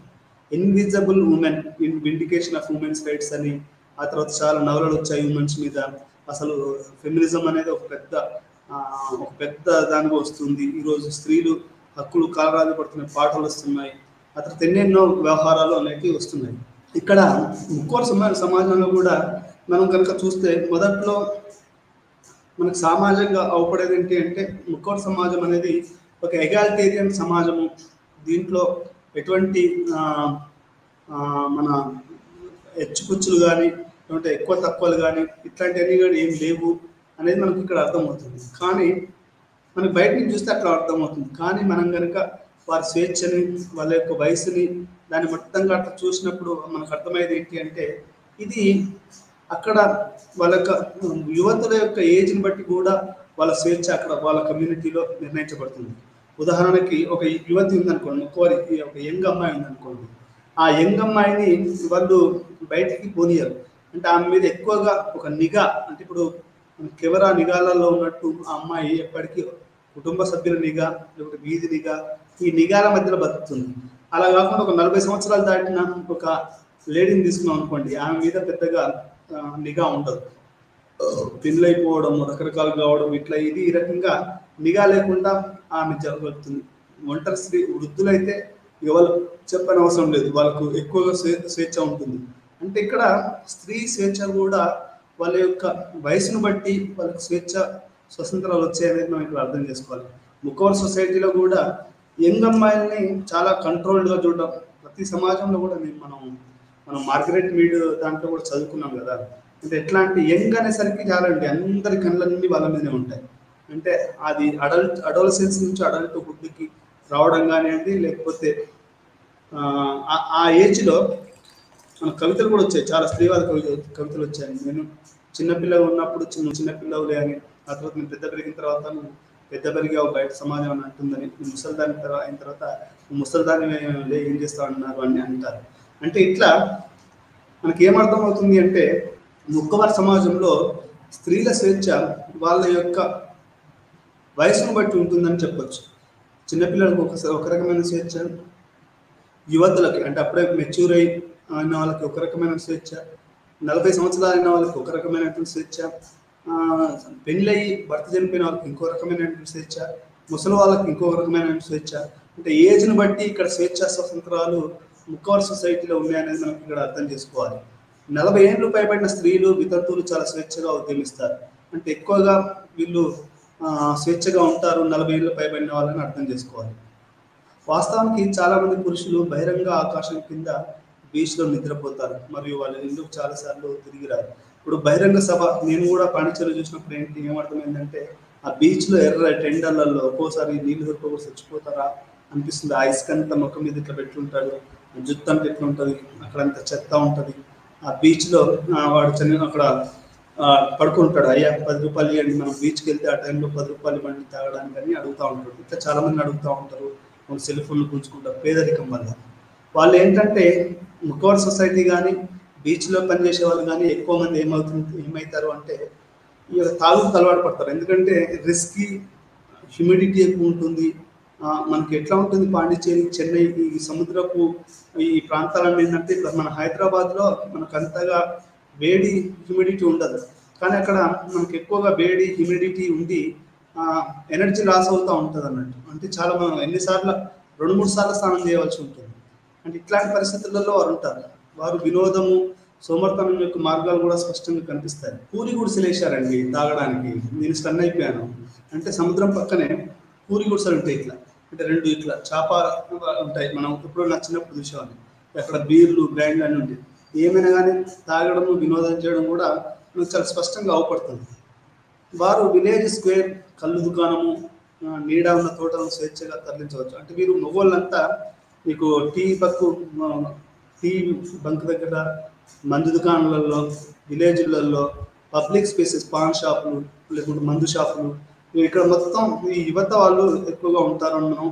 Invisible women in vindication of women's rights అని, ఆ తర్వాత చాలా నవలలు వచ్చాయి ఉమెన్స్ మీద. అసలు ఫెమినిజం అనేది ఒక పెద్ద దానిగా వస్తుంది. ఈరోజు స్త్రీలు హక్కులు కాలరాజు పడుతున్న పాటలు వస్తున్నాయి. ఆ తర్వాత ఎన్నెన్నో వ్యవహారాలు అనేవి వస్తున్నాయి. ఇక్కడ ముక్కోర్ సమాజంలో కూడా మనం కనుక చూస్తే మొదట్లో మనకు సామాజికంగా అవపడేది ఏంటి అంటే ముక్కోర్ సమాజం అనేది ఒక ఎగాలిటేరియన్ సమాజము. దీంట్లో ఎటువంటి మన హెచ్చుకుచ్చులు కానీ లేదంటే ఎక్కువ తక్కువలు కానీ ఇట్లాంటివన్నీ కానీ ఏం లేవు అనేది మనకి ఇక్కడ అర్థమవుతుంది. కానీ మనకి బయట నుంచి చూస్తే అట్లా అర్థమవుతుంది. కానీ మనం కనుక వారి స్వేచ్ఛని, వాళ్ళ యొక్క వయసుని దాన్ని మొత్తంగా అట్లా చూసినప్పుడు మనకు అర్థమయ్యేది ఏంటి అంటే ఇది అక్కడ వాళ్ళ యొక్క యువతుల యొక్క ఏజ్ని బట్టి కూడా వాళ్ళ స్వేచ్ఛ అక్కడ వాళ్ళ కమ్యూనిటీలో నిర్ణయించబడుతుంది. ఉదాహరణకి ఒక యువతి ఉందనుకోండి, ఒక యంగ్ అమ్మాయి ఉందనుకోండి, ఆ యంగ్ అమ్మాయిని వాళ్ళు బయటికి పోనీయరు. అంటే ఆమె మీద ఎక్కువగా ఒక నిఘా, అంటే ఇప్పుడు కెమెరా నిఘాలలో ఉన్నట్టు ఆ అమ్మాయి ఎప్పటికీ కుటుంబ సభ్యుల నిఘా లేకపోతే వీధి నిఘా, ఈ నిఘాల మధ్యలో బతుకుతుంది. అలా కాకుండా ఒక 40 సంవత్సరాలు దాటిన ఒక లేడీని తీసుకున్నాం అనుకోండి, ఆమె మీద పెద్దగా నిఘా ఉండదు. పెళ్ళైపోవడం, రకరకాలు కావడం, ఇట్లా ఈ రకంగా నిఘా లేకుండా ఆమె జరుగుతుంది. ఒంటరి స్త్రీ వృద్ధులైతే ఎవరు చెప్పని అవసరం లేదు, వాళ్ళకు ఎక్కువగా స్వేచ్ఛ ఉంటుంది. అంటే ఇక్కడ స్త్రీ స్వేచ్ఛ కూడా వాళ్ళ యొక్క వయసును బట్టి వాళ్ళకి స్వతంత్రాలు వచ్చాయనేది మనం ఇక్కడ అర్థం చేసుకోవాలి. ముక్కోర్ సొసైటీలో కూడా యంగ్ అమ్మాయిల్ని చాలా కంట్రోల్డ్గా చూడడం, ప్రతి సమాజంలో కూడా మనం మార్గరెట్ మీడ్ దాంట్లో కూడా చదువుకున్నాం కదా. అంటే ఎట్లాంటి యంగ్ అనేసరికి చాలా అండి అందరి కళ్ళన్నీ వాళ్ళ మీదనే ఉంటాయి. అంటే అది అడోలసెన్స్ నుంచి అడల్ట్హుడ్కి రావడం కానివ్వండి, లేకపోతే ఆ ఏజ్లో మన కవితలు కూడా వచ్చాయి, చాలా స్త్రీవాద కవితలు వచ్చాయి. నేను చిన్నపిల్లగా ఉన్నప్పుడు చిన్నపిల్లవులే అని, ఆ తర్వాత నేను పెద్ద పెరిగిన తర్వాత నువ్వు పెద్ద పెరిగావు బయట సమాజం అని అంటుందని, ముసలిదాని అయిన తర్వాత ముసలిదాని ఏం చేస్తావు అన్నారు అని అంటారు. అంటే ఇట్లా మనకి ఏమర్థం అవుతుంది అంటే ముక్కోర్ సమాజంలో స్త్రీల స్వేచ్ఛ వాళ్ళ యొక్క వయసును బట్టి ఉంటుందని చెప్పొచ్చు. చిన్నపిల్లలకు ఒక రకమైన స్వేచ్ఛ, యువతులకి అంటే అప్పుడే మెచ్యూర్ అయిన వాళ్ళకి ఒక రకమైన స్వేచ్ఛ, 40 సంవత్సరాలు అయిన వాళ్ళకి ఒక రకమైనటువంటి స్వేచ్ఛ, పెళ్ళయి భర్త చనిపోయిన వాళ్ళకి ఇంకో రకమైనటువంటి స్వేచ్ఛ, ముసలి వాళ్ళకి ఇంకో రకమైన స్వేచ్ఛ. అంటే ఏజ్ని బట్టి ఇక్కడ స్వేచ్ఛాస్వతంత్రాలు ముక్కోర్ సొసైటీలో ఉన్నాయనేది మనం ఇక్కడ అర్థం చేసుకోవాలి. 40 ఏళ్ళు పైబడిన స్త్రీలు వితంతువులు చాలా స్వేచ్ఛగా ఉద్యమిస్తారు. అంటే ఎక్కువగా వీళ్ళు స్వేచ్ఛగా ఉంటారు 40 ఏళ్ళు పైబడిన వాళ్ళని అర్థం చేసుకోవాలి. వాస్తవానికి చాలామంది పురుషులు బహిరంగ ఆకాశం కింద బీచ్లో నిద్రపోతారు మరియు వాళ్ళ ఇల్లు చాలాసార్లు తిరిగి రారు. ఇప్పుడు బహిరంగ సభ నేను కూడా పాండిచేరిలో చూసినప్పుడు ఏమర్థమైందంటే ఆ బీచ్లో ఎర్ర టెండర్లలో ఒక్కోసారి నీళ్లు దొరకకుండా చచ్చిపోతారా అనిపిస్తుంది. ఆ ఇసుకంతా ముఖం మీద ఇట్లా పెట్టుంటాడు, జుత్తు అంటే ఎట్లా ఉంటుంది, అక్కడంతా చెత్త ఉంటుంది. ఆ బీచ్లో వాడు అక్కడ పడుకుంటాడు, అయ్యా 10 రూపాయలు ఇవ్వండి, మనం బీచ్కి వెళ్తే ఆ టైంలో 10 రూపాయలు బండి తాగడానికి అని అడుగుతూ ఉంటాడు. ఇట్లా చాలామంది అడుగుతూ ఉంటారు, సెల్ ఫోన్లు పుంజుకుంటారు పేదరికం వల్ల. వాళ్ళు ఏంటంటే ముక్కోర్ సొసైటీ కానీ బీచ్లో పనిచేసే వాళ్ళు కానీ ఎక్కువ మంది ఏమవుతారు అంటే ఈ తాగుకు అలవాటు పడతారు. ఎందుకంటే రిస్కీ, హ్యూమిడిటీ ఎక్కువ ఉంటుంది. మనకి ఎట్లా ఉంటుంది పాండిచేరి, చెన్నై ఈ సముద్రపు ఈ ప్రాంతాలన్నీ ఏంటంటే ఇప్పుడు మన హైదరాబాద్లో మనకు అంతగా వేడి హ్యూమిడిటీ ఉండదు, కానీ అక్కడ మనకి ఎక్కువగా వేడి హ్యూమిడిటీ ఉండి ఎనర్జీ లాస్ అవుతూ ఉంటుంది అన్నట్టు. అంటే చాలా మనం ఎన్నిసార్లు 2-3 సార్లు స్నానం చేయవలసి ఉంటుంది. అంటే ఇట్లాంటి పరిస్థితులలో వారు ఉంటారు. వారు వినోదము, సోమర్థనం యొక్క మార్గాలు కూడా స్పష్టంగా కనిపిస్తాయి. పూరి గుడిసెలు వేశారండి తాగడానికి. నేను స్టన్ అయిపోయాను. అంటే సముద్రం పక్కనే పూరి గుడిసెలు ఉంటాయి, ఇట్లా అంటే 2 ఇట్లా చాప ఉంటాయి. మనం ఎప్పుడో నా చిన్నప్పుడు చూసేవాళ్ళం. అక్కడ బీర్లు, బ్రాండ్లు అన్నీ ఉంటాయి. ఏమైనా కానీ తాగడము, వినోదం చేయడం కూడా మనకు చాలా స్పష్టంగా అవపడుతుంది. వారు విలేజ్ స్క్వేర్, కళ్ళు దుకాణము, నీడ ఉన్న తోటలను స్వేచ్ఛగా తరలించవచ్చు. అంటే వీరు మగవాళ్ళంతా మీకు టీ బంక్ దగ్గర, మందు దుకాణాలలో, విలేజ్లలో, పబ్లిక్ స్పేసెస్, పాన్ షాపులు లేకుంటే మందు షాపులు, ఇక్కడ మొత్తం ఈ యువత వాళ్ళు ఎక్కువగా ఉంటారని మనం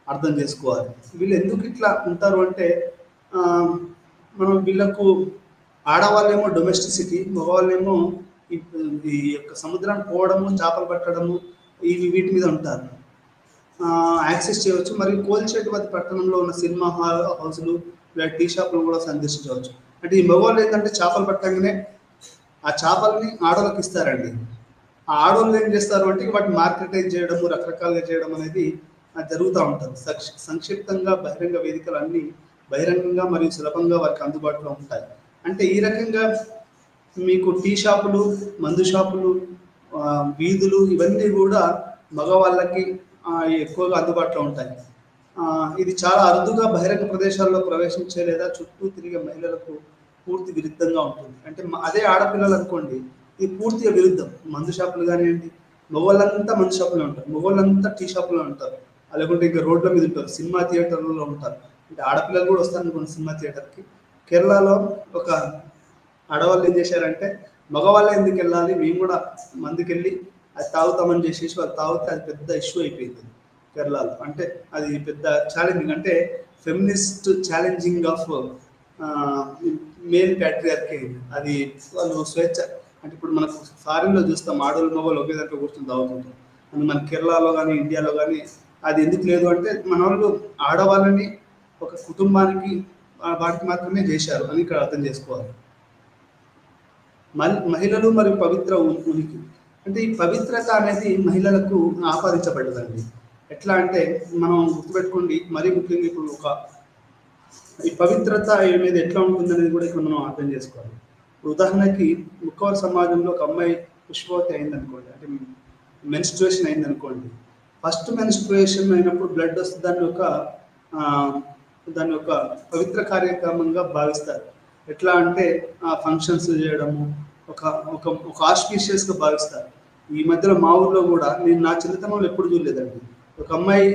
అర్థం చేసుకోవాలి. వీళ్ళు ఎందుకు ఇట్లా ఉంటారు అంటే మనం వీళ్ళకు ఆడవాళ్ళేమో డొమెస్టిసిటీ, మగవాళ్ళేమో ఈ ఈ యొక్క సముద్రానికి పోవడము, చేపలు పట్టడము వీటి మీద ఉంటారు. యాక్సెస్ చేయవచ్చు. మరియు కోల్చేటిపతి పట్టణంలో ఉన్న సినిమా హౌస్లు లేదా టీ షాపులు కూడా సందర్శించవచ్చు. అంటే ఈ మగవాళ్ళు ఏంటంటే చేపలు పట్టంగానే ఆ చేపల్ని ఆడోళ్ళకి ఇస్తారండి. ఆ ఆడోళ్ళు ఏం చేస్తారు అంటే వాటిని మార్కెటైజ్ చేయడము, రకరకాలుగా చేయడం అనేది జరుగుతూ ఉంటుంది. సంక్షిప్తంగా బహిరంగ వేదికలు అన్నీ బహిరంగంగా మరియు సులభంగా వారికి అందుబాటులో ఉంటాయి. అంటే ఈ రకంగా మీకు టీ షాపులు, మందు షాపులు, వీధులు ఇవన్నీ కూడా మగవాళ్ళకి ఎక్కువగా అందుబాటులో ఉంటాయి. ఇది చాలా అరుదుగా బహిరంగ ప్రదేశాల్లో ప్రవేశించే లేదా చుట్టూ తిరిగే మహిళలకు పూర్తి విరుద్ధంగా ఉంటుంది. అంటే అదే ఆడపిల్లలు అనుకోండి, ఇది పూర్తిగా విరుద్ధం. మందు షాపులు కానివ్వండి, మగవాళ్ళంతా మందు షాపులో ఉంటారు, మగవాళ్ళంతా టీ షాపులో ఉంటారు, లేకుంటే ఇంకా రోడ్ల మీద ఉంటారు, సినిమా థియేటర్లలో ఉంటారు. అంటే ఆడపిల్లలు కూడా వస్తారు అనుకోండి సినిమా థియేటర్కి. కేరళలో ఒక ఆడవాళ్ళు ఏం చేశారంటే, మగవాళ్ళు ఎందుకు వెళ్ళాలి, మేము కూడా మందుకెళ్ళి అది తాగుతామని చేసేసి వాళ్ళు తాగితే అది పెద్ద ఇష్యూ అయిపోయింది కేరళలో. అంటే అది పెద్ద ఛాలెంజింగ్, అంటే feminist challenging of male patriarchy. అది వాళ్ళు స్వేచ్ఛ. అంటే ఇప్పుడు మనకు ఫారిన్లో చూస్తాం ఆడవాళ్ళు మగవాళ్ళు ఒకే దాంట్లో కూర్చొని తాగుతుంటాం. మన కేరళలో కానీ ఇండియాలో కానీ అది ఎందుకు లేదు అంటే, మన వాళ్ళు ఆడవాళ్ళని ఒక కుటుంబానికి వాటికి మాత్రమే చేశారు అని ఇక్కడ అర్థం చేసుకోవాలి. మహిళలు మరియు పవిత్ర ఉనికి. అంటే ఈ పవిత్రత అనేది మహిళలకు ఆపాదించబడ్డదండి. ఎట్లా అంటే మనం గుర్తుపెట్టుకోండి, మరీ ముఖ్యంగా ఇప్పుడు ఈ పవిత్రత అనేది ఎట్లా ఉంటుంది అనేది కూడా ఇక్కడ మనం అర్థం చేసుకోవాలి. ఉదాహరణకి ముక్కవర సమాజంలో ఒక అమ్మాయి పుష్పవతి అయిందనుకోండి, అంటే మెన్స్ట్రుయేషన్ అయిందనుకోండి. ఫస్ట్ మెన్స్ట్రుయేషన్ అయినప్పుడు బ్లడ్ వస్తే దాన్ని ఒక పవిత్ర కార్యక్రమంగా భావిస్తారు. ఎట్లా అంటే ఫంక్షన్స్ చేయడము, ఒక ఆస్పీషియస్గా భావిస్తారు. ఈ మధ్యలో మా ఊర్లో కూడా నేను నా చిన్నతనంలో ఎప్పుడు చూడలేదండి. ఒక అమ్మాయి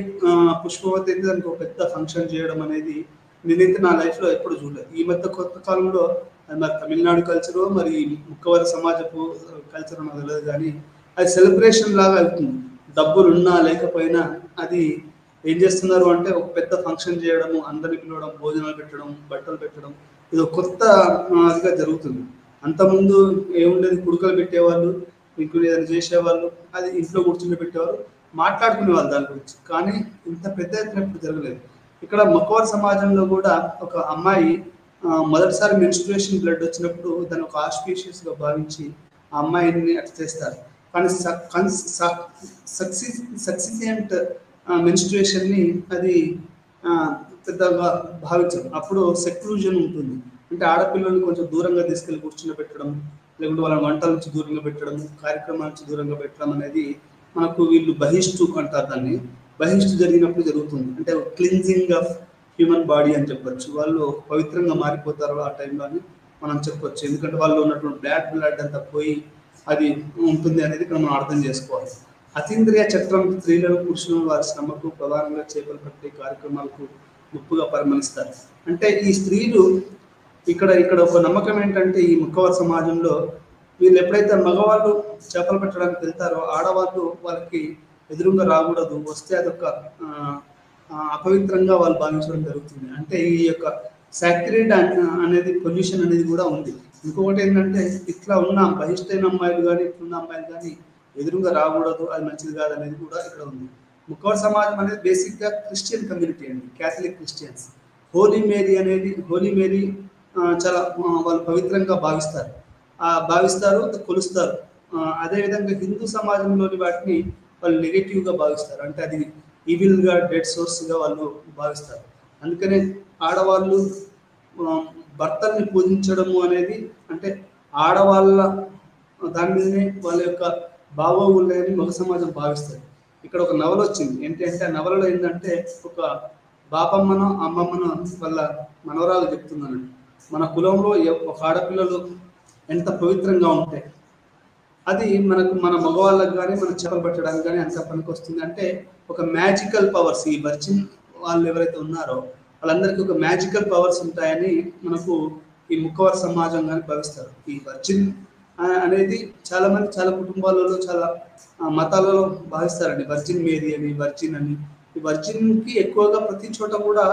పుష్పవతి అయితే దానికి ఒక పెద్ద ఫంక్షన్ చేయడం అనేది నేనైతే నా లైఫ్లో ఎప్పుడు చూడలేదు. ఈ మధ్య కొత్త కాలంలో మరి తమిళనాడు కల్చరు, మరి ముక్కవర సమాజపు కల్చర్ నాకు తెలియదు, కానీ అది సెలబ్రేషన్ లాగా అవుతుంది. డబ్బులు ఉన్నా లేకపోయినా అది ఏం చేస్తున్నారు అంటే ఒక పెద్ద ఫంక్షన్ చేయడము, అందరిని పిలవడం, భోజనాలు పెట్టడం, బట్టలు పెట్టడం, ఇది ఒక కొత్త అదిగా జరుగుతుంది. అంతకుముందు ఏముండేది, కుడుకలు పెట్టేవాళ్ళు, ఇంకొక ఏదైనా చేసేవాళ్ళు, అది ఇంట్లో కూర్చుని పెట్టేవారు, మాట్లాడుకునేవాళ్ళు దాని గురించి. కానీ ఇంత పెద్ద ఎత్తున ఎప్పుడు జరగలేదు. ఇక్కడ మక్కవర సమాజంలో కూడా ఒక అమ్మాయి మొదటిసారి మెన్స్ట్రుయేషన్ బ్లడ్ వచ్చినప్పుడు దాన్ని ఒక ఆస్పీషియస్గా భావించి ఆ అమ్మాయిని అట్లా చేస్తారు. కానీ సక్సిసియంట్ మెన్స్ట్రుయేషన్ని అది పెద్దగా భావించరు. అప్పుడు సెక్లూజన్ ఉంటుంది. అంటే ఆడపిల్లల్ని కొంచెం దూరంగా తీసుకెళ్ళి కూర్చుని పెట్టడం, లేకుంటే వాళ్ళ వంటల నుంచి దూరంగా పెట్టడం, కార్యక్రమాల నుంచి దూరంగా పెట్టడం అనేది మనకు వీళ్ళు బహిష్టు అంటారు. దాన్ని బహిష్టు జరిగినప్పుడు జరుగుతుంది. అంటే క్లిన్జింగ్ ఆఫ్ హ్యూమన్ బాడీ అని చెప్పొచ్చు. వాళ్ళు పవిత్రంగా మారిపోతారు ఆ టైంలో అని మనం చెప్పొచ్చు. ఎందుకంటే వాళ్ళు ఉన్నటువంటి బ్లడ్ అంతా పోయి అది ఉంటుంది అనేది ఇక్కడ మనం అర్థం చేసుకోవాలి. అతీంద్రియ చక్రం స్త్రీలను, పురుషులను వారి శ్రమకు, ప్రధానంగా చేపలు పట్టే కార్యక్రమాలకు ముప్పుగా పరిగణిస్తారు. అంటే ఈ స్త్రీలు ఇక్కడ ఒక నమ్మకం ఏంటంటే, ఈ ముక్కవర సమాజంలో వీళ్ళు ఎప్పుడైతే మగవాళ్ళు చేపలు పెట్టడానికి వెళ్తారో ఆడవాళ్ళు వాళ్ళకి ఎదురుగా రాకూడదు, వస్తే అదొక అపవిత్రంగా వాళ్ళు భావించడం జరుగుతుంది. అంటే ఈ యొక్క సాక్రిడ్ అనేది పొల్యూషన్ అనేది కూడా ఉంది. ఇంకొకటి ఏంటంటే, ఇట్లా ఉన్న బహిష్టైన అమ్మాయిలు కానీ ఇట్లున్న అమ్మాయిలు కానీ ఎదురుగా రాకూడదు, అది మంచిది కాదు అనేది కూడా ఇక్కడ ఉంది. ముక్కవర సమాజం అనేది బేసిక్గా క్రిస్టియన్ కమ్యూనిటీ అండి, క్యాథలిక్ క్రిస్టియన్స్. హోలీ మేరీ చాలా వాళ్ళు పవిత్రంగా భావిస్తారు, కొలుస్తారు. అదేవిధంగా హిందూ సమాజంలోని వాటిని వాళ్ళు నెగటివ్గా భావిస్తారు. అంటే అది ఈవిల్గా, డెడ్ సోర్స్గా వాళ్ళు భావిస్తారు. అందుకనే ఆడవాళ్ళు భర్తల్ని పూజించడము అనేది, అంటే ఆడవాళ్ళ దాని మీదనే వాళ్ళ యొక్క బాగోగులని మగ సమాజం భావిస్తారు. ఇక్కడ ఒక నవల వచ్చింది ఏంటంటే, ఆ నవలలో ఏంటంటే ఒక బాపమ్మనో అమ్మమ్మనో వాళ్ళ మనవరాలు చెప్తున్నాను, మన కులంలో ఒక ఆడపిల్లలు ఎంత పవిత్రంగా ఉంటాయి, అది మన మగవాళ్ళకి కానీ మన చేపలు పట్టడానికి కానీ అంత పనికి వస్తుంది. అంటే ఒక మ్యాజికల్ పవర్స్, ఈ వర్జిన్ వాళ్ళు ఎవరైతే ఉన్నారో వాళ్ళందరికీ ఒక మ్యాజికల్ పవర్స్ ఉంటాయని మనకు ఈ ముక్కవర సమాజం కానీ భావిస్తారు. ఈ వర్జిన్ అనేది చాలా కుటుంబాలలో, చాలా మతాలలో భావిస్తారండి. వర్జిన్ మేరీ అని, వర్జిన్ అని. ఈ వర్జిన్కి ఎక్కువగా ప్రతి చోట కూడా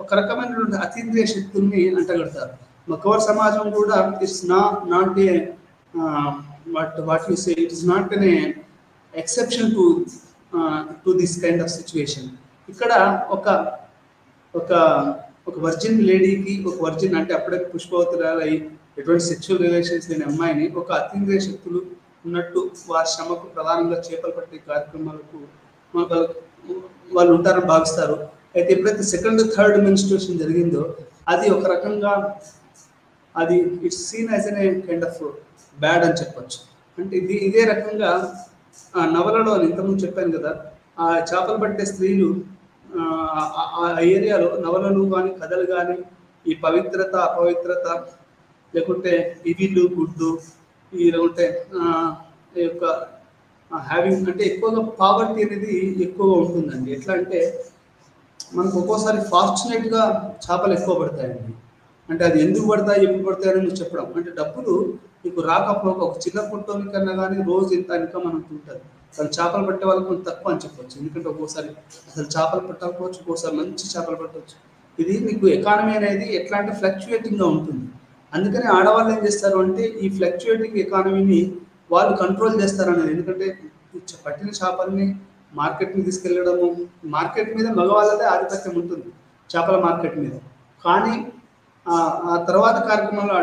ఒక రకమైనటువంటి అతీంద్రియ శక్తుల్ని అంటగడతారు. ముక్కవర సమాజం కూడా it's not a what you say, it is not an exception to this kind of situation. ఇక్కడ ఒక ఒక ఒక వర్జిన్ లేడీకి, ఒక వర్జిన్ అంటే అప్పుడే పుష్పవతురాలై ఎటువంటి సెక్షువల్ రిలేషన్స్ లేని అమ్మాయిని ఒక అతీంద్రియ శక్తులు ఉన్నట్టు వారి శ్రమకు ప్రధానంగా చేపలు పట్టే కార్యక్రమాలకు వాళ్ళు ఉంటారని భావిస్తారు. అయితే ఎప్పుడైతే సెకండ్ థర్డ్ మెన్స్ట్రుయేషన్ జరిగిందో అది ఒక రకంగా అది it's seen as an kind of bad అని చెప్పొచ్చు. అంటే ఇదే రకంగా నవలలో ఇంతకుముందు చెప్పాను కదా, ఆ చేపలు పట్టే స్త్రీలు ఆ ఏరియాలో నవలలు కానీ కథలు కానీ ఈ పవిత్రత అపవిత్రత లేకుంటే ఇవిళ్ళు గుడ్డు ఈ లేకుంటే ఈ యొక్క హ్యావింగ్ అంటే ఎక్కువగా పావర్టీ అనేది ఎక్కువగా ఉంటుందండి. ఎట్లా అంటే మనకు ఒక్కోసారి ఫార్చునేట్గా చేపలు ఎక్కువ పడతాయండి. అంటే అది ఎందుకు పడతాయి ఎప్పుడు పడతాయి అని చెప్పడం అంటే డబ్బులు నీకు రాకపోక ఒక చిన్న పుట్టోని కన్నా కానీ రోజు ఇంత ఇన్కమ్ మనకు ఉంటుంది. కానీ చేపలు పట్టే వాళ్ళకి కొంచెం తక్కువ అని చెప్పవచ్చు. ఎందుకంటే ఒక్కోసారి అసలు చేపలు పట్టకపోవచ్చు, ఒక్కోసారి మంచి చేపలు పట్టవచ్చు. ఇది మీకు ఎకానమీ అనేది ఎట్లా అంటే ఫ్లక్చుయేటింగ్గా ఉంటుంది. అందుకని ఆడవాళ్ళు ఏం చేస్తారు అంటే ఈ ఫ్లక్చుయేటింగ్ ఎకానమీని వాళ్ళు కంట్రోల్ చేస్తారనేది. ఎందుకంటే పట్టిన చేపల్ని మార్కెట్ని తీసుకెళ్ళడము, మార్కెట్ మీద మగవాళ్ళదే ఆధిపత్యం ఉంటుంది చేపల మార్కెట్ మీద. కానీ ఆ తర్వాత కార్యక్రమంలో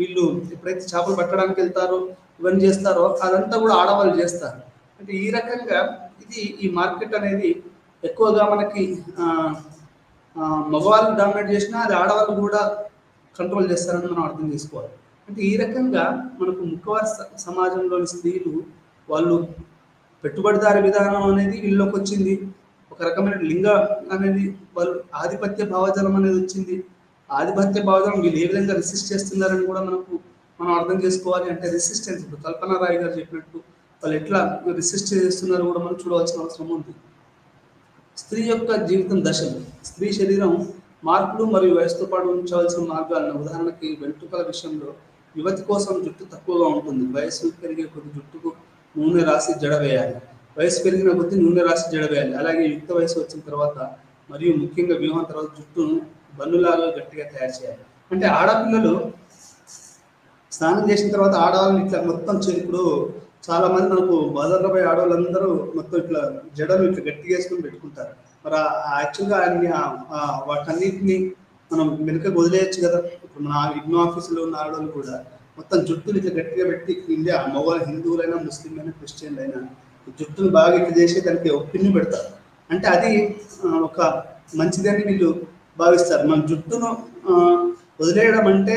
వీళ్ళు ఎప్పుడైతే చేపలు పట్టడానికి వెళ్తారో ఇవన్నీ చేస్తారో అదంతా కూడా ఆడవాళ్ళు చేస్తారు. అంటే ఈ రకంగా ఈ మార్కెట్ అనేది ఎక్కువగా మనకి మగవాళ్ళు డామినేట్ చేసినా అది ఆడవాళ్ళు కూడా కంట్రోల్ చేస్తారని మనం అర్థం చేసుకోవాలి. అంటే ఈ రకంగా మనకు ముఖ్యవారి సమాజంలోని స్త్రీలు వాళ్ళు పెట్టుబడిదారి విధానం అనేది వీళ్ళలోకి వచ్చింది. ఒక రకమైన లింగ అనేది వాళ్ళు ఆధిపత్య భావజాలం అనేది వచ్చింది. ఆధిపత్య భావజాలం వీళ్ళు ఏ విధంగా రెసిస్ట్ చేస్తున్నారని కూడా మనం అర్థం చేసుకోవాలి. అంటే రెసిస్టెన్స్ ఇప్పుడు కల్పనా రాయ్ గారు చెప్పినట్టు వాళ్ళు ఎట్లా రెసిస్ట్ చేస్తున్నారో కూడా మనం చూడవలసిన అవసరం ఉంది. స్త్రీ యొక్క జీవితం దశలు, స్త్రీ శరీరం మార్పులు మరియు వయసుతో పాటు ఉంచవలసిన మార్గాలను, ఉదాహరణకి వెంట్రుకల విషయంలో యువతి కోసం జుట్టు తక్కువగా ఉంటుంది. వయసు పెరిగే కొద్ది జుట్టుకు నూనె రాసి జడ వేయాలి. వయసు పెరిగిన కొద్ది నూనె రాసి జడ వేయాలి. అలాగే యుక్త వయసు వచ్చిన తర్వాత మరియు ముఖ్యంగా వివాహం తర్వాత జుట్టును బన్నులాగా గట్టిగా తయారు చేయాలి. అంటే ఆడపిల్లలు స్నానం చేసిన తర్వాత ఆడవాళ్ళని ఇట్లా మొత్తం ఇప్పుడు చాలా మంది మనకు బజార్లో పోయి ఆడవాళ్ళందరూ మొత్తం ఇట్లా జడలు ఇట్లా గట్టిగా వేసుకొని పెట్టుకుంటారు. మరి యాక్చువల్గా వాటన్నిటిని మనం వెనుక వదిలేయచ్చు కదా. ఇప్పుడు మన ఇగ్నో ఆఫీసులో ఉన్న ఆడవాళ్ళు కూడా మొత్తం జుట్టుని ఇట్లా గట్టిగా పెట్టి ఇండియా మగవాళ్ళు హిందువులైనా ముస్లింలైనా క్రిస్టియన్లు అయినా జుట్టును బాగా ఇట్లా చేసి దానికి ఒక పిన్ను పెడతారు. అంటే అది ఒక మంచిదని వీళ్ళు భావిస్తారు. మన జుట్టును వదిలేయడం అంటే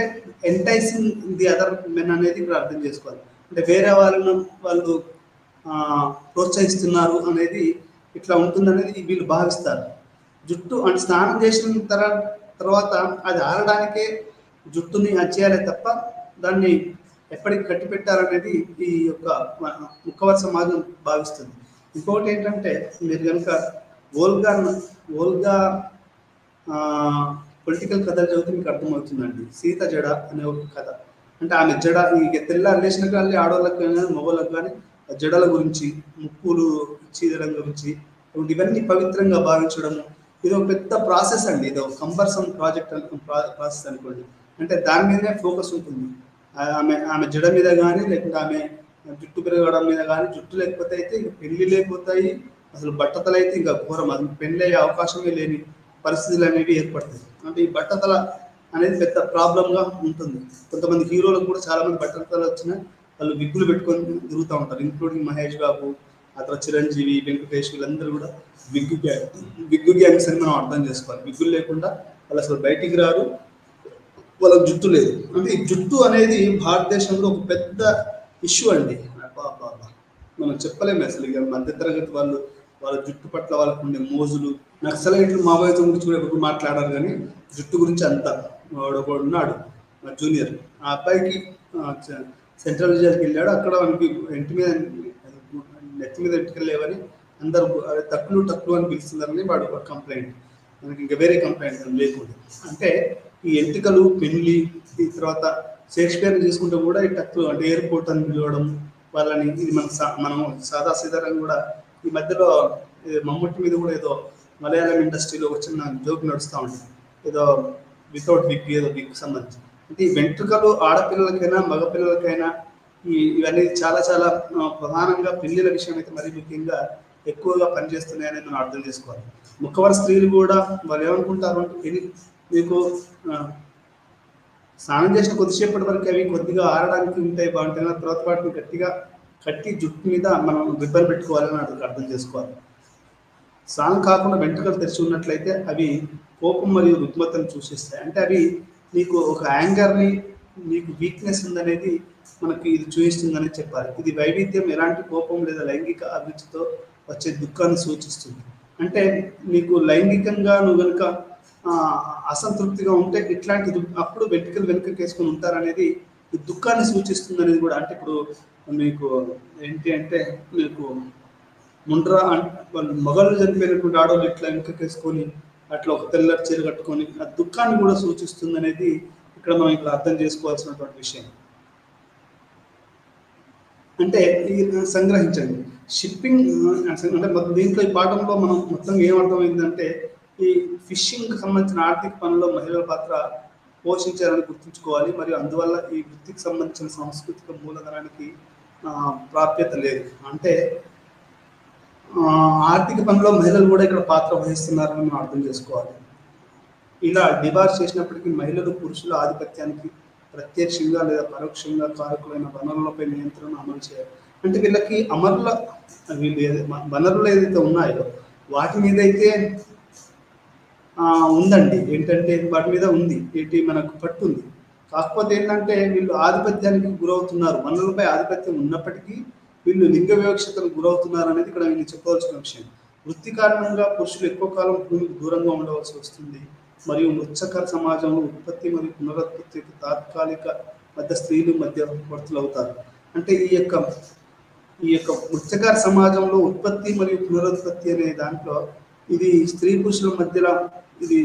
ఎంటైసింగ్ ది అదర్ మెన్ అనేది ఇక్కడ అర్థం చేసుకోవాలి. అంటే వేరే వాళ్ళు ప్రోత్సహిస్తున్నారు అనేది ఇట్లా ఉంటుందనేది వీళ్ళు భావిస్తారు. జుట్టు అంటే స్నానం చేసిన తర్వాత అది ఆరడానికే జుట్టుని చేయాలి తప్ప దాన్ని ఎప్పటికి కట్టి పెట్టారనేది ఈ యొక్క ముఖ్యవారి సమాజం భావిస్తుంది. ఇంకొకటి ఏంటంటే మీరు కనుక ఓల్గా పొలిటికల్ కథలు చదివితే మీకు అర్థమవుతుందండి. సీత జడ అనే ఒక కథ. అంటే ఆమె జడ ఈ తెల్ల రిలేషన్ కానీ ఆడవాళ్ళకి కానీ మగవాళ్ళకి కానీ జడల గురించి, ముక్కులు చీదడం గురించి, ఇవన్నీ పవిత్రంగా భావించడము ఇది ఒక పెద్ద ప్రాసెస్ అండి. ఇది ఒక కంపల్సన్ ప్రాసెస్ అనుకోండి. అంటే దాని మీదనే ఫోకస్ ఉంటుంది. ఆమె జడ మీద కానీ లేకుంటే ఆమె జుట్టు పెరగడం మీద కానీ. జుట్టు లేకపోతే అయితే ఇంకా పెళ్లి లేకపోతాయి, అసలు బట్టతలు అయితే ఇంకా ఘోరం. అది పెళ్ళి అయ్యే అవకాశమే లేని పరిస్థితులు అనేవి ఏర్పడతాయి. అంటే ఈ బట్టతల అనేది పెద్ద ప్రాబ్లంగా ఉంటుంది. కొంతమంది హీరోలకు కూడా చాలా మంది బట్టతలు వచ్చినా వాళ్ళు విగ్గులు పెట్టుకొని తిరుగుతూ ఉంటారు. ఇంక్లూడింగ్ మహేష్ బాబు, ఆ తర్వాత చిరంజీవి, వెంకటేష్, వీళ్ళందరూ కూడా విగ్గు గ్యాంగ్స్ అని మనం అర్థం చేసుకోవాలి. విగ్గులు లేకుండా వాళ్ళు అసలు బయటికి రారు, వాళ్ళకి జుట్టు లేదు. అంటే ఈ జుట్టు అనేది భారతదేశంలో ఒక పెద్ద ఇష్యూ అండి. మనం చెప్పలేము అసలు. ఇక మధ్యతరగతి వాళ్ళ జుట్టు పట్ల వాళ్ళకు ఉండే మోజులు, నక్సలైట్లు మావోయిజం గురించి కూడా ఎప్పుడు మాట్లాడారు. కానీ జుట్టు గురించి అంతా ఒకడు ఉన్నాడు మా జూనియర్, ఆ అబ్బాయికి సెంట్రల్ జైలుకి వెళ్ళాడు. అక్కడ మనకి నెత్తి మీద ఎంటుకెళ్ళేవని అందరూ టక్లు అని పిలుస్తున్నారని వాడు కంప్లైంట్. మనకి ఇంకా వేరే కంప్లైంట్ లేకుండా. అంటే ఈ ఎంటుకలు, పెళ్లి, ఈ తర్వాత షేక్స్పియర్ని తీసుకుంటే కూడా ఈ టక్లు అంటే ఎయిర్పోర్ట్ అని పిలవడం వాళ్ళని, ఇది మనం సాదా సీదారాన్ని కూడా ఈ మధ్యలో మమ్ముట్టి మీద కూడా ఏదో మలయాళం ఇండస్ట్రీలో ఒక చిన్న జోక్ నడుస్తూ ఉంటుంది. ఏదో వితౌట్ విగ్, ఏదో విగ్ సంబంధించి. అంటే ఈ వెంట్రుకలు ఆడపిల్లలకైనా మగపిల్లలకైనా ఇవన్నీ చాలా చాలా ప్రధానంగా పెళ్లిల విషయం అయితే మరీ ముఖ్యంగా ఎక్కువగా పనిచేస్తున్నాయని మనం అర్థం చేసుకోవాలి. ముఖవర స్త్రీలు కూడా వాళ్ళు ఏమనుకుంటారు అంటే మీకు స్నానం చేసిన కొద్దిసేపటి వరకు అవి కొద్దిగా ఆరడానికి ఉంటాయి, బాగుంటాయి. తర్వాత వాటిని గట్టిగా కట్టి జుట్టు మీద మనం రిబ్బన్ పెట్టుకోవాలని అర్థం చేసుకోవాలి. స్నానం కాకుండా వెంట్రుకలు తెరిచి ఉన్నట్లయితే అవి కోపం మరియు రుగ్మతను సూచిస్తాయి. అంటే అవి నీకు ఒక యాంగర్ని, నీకు వీక్నెస్ ఉందనేది మనకి ఇది చూపిస్తుందని చెప్పాలి. ఇది వైవిధ్యం ఎలాంటి కోపం లేదా లైంగిక అభిరుచితో వచ్చే దుఃఖాన్ని సూచిస్తుంది. అంటే నీకు లైంగికంగా నువ్వు కనుక అసంతృప్తిగా ఉంటే ఇట్లాంటి అప్పుడు వెంట్రుకలు వెనుకకేసుకొని ఉంటారనేది దుఃఖాన్ని సూచిస్తుంది అనేది కూడా. అంటే ఇప్పుడు మీకు ఏంటి అంటే మీకు ముండ్రా వాళ్ళు మగళ్ళు చనిపోయినటువంటి ఆడవాళ్ళు ఇట్లా వెనుకకేసుకొని అట్లా ఒక తెల్లటి చీర కట్టుకొని ఆ దుఃఖాన్ని కూడా సూచిస్తుంది అనేది ఇక్కడ మనం ఇక్కడ అర్థం చేసుకోవాల్సినటువంటి విషయం. అంటే సంగ్రహించండి షిప్పింగ్ అంటే దీంట్లో ఈ పాఠంలో మనం మొత్తం ఏమర్థమైందంటే ఈ ఫిషింగ్ సంబంధించిన ఆర్థిక పనుల్లో మహిళల పాత్ర పోషించాలని గుర్తుంచుకోవాలి. మరియు అందువల్ల ఈ వృత్తికి సంబంధించిన సాంస్కృతిక మూలధనానికి ప్రాప్యత లేదు. అంటే ఆర్థిక పనిలో మహిళలు కూడా ఇక్కడ పాత్ర వహిస్తున్నారని మనం అర్థం చేసుకోవాలి. ఇలా డిబార్ చేసినప్పటికీ మహిళలు పురుషుల ఆధిపత్యానికి ప్రత్యక్షంగా లేదా పరోక్షంగా కారకులైన వనరులపై నియంత్రణ అమలు చేయాలి. అంటే వీళ్ళకి వనరులు ఏదైతే ఉన్నాయో వాటి మీద అయితే ఉందండి, ఏంటంటే వాటి మీద ఉంది, ఏంటి మనకు పట్టు ఉంది. కాకపోతే ఏంటంటే వీళ్ళు ఆధిపత్యానికి గురవుతున్నారు. వనరులపై ఆధిపత్యం ఉన్నప్పటికీ వీళ్ళు లింగ వివక్షతకు గురవుతున్నారు అనేది ఇక్కడ వీళ్ళు చెప్పవలసిన విషయం. వృత్తి కారణంగా పురుషులు ఎక్కువ కాలం భూమికి దూరంగా ఉండవలసి వస్తుంది. మరియు మృత్సకర సమాజంలో ఉత్పత్తి మరియు పునరుత్పత్తికి తాత్కాలిక మధ్య స్త్రీలు మధ్యవర్తులు అవుతారు. అంటే ఈ యొక్క మృత్సకర సమాజంలో ఉత్పత్తి మరియు పునరుత్పత్తి అనే దాంట్లో ఇది స్త్రీ పురుషుల మధ్యలో ఇది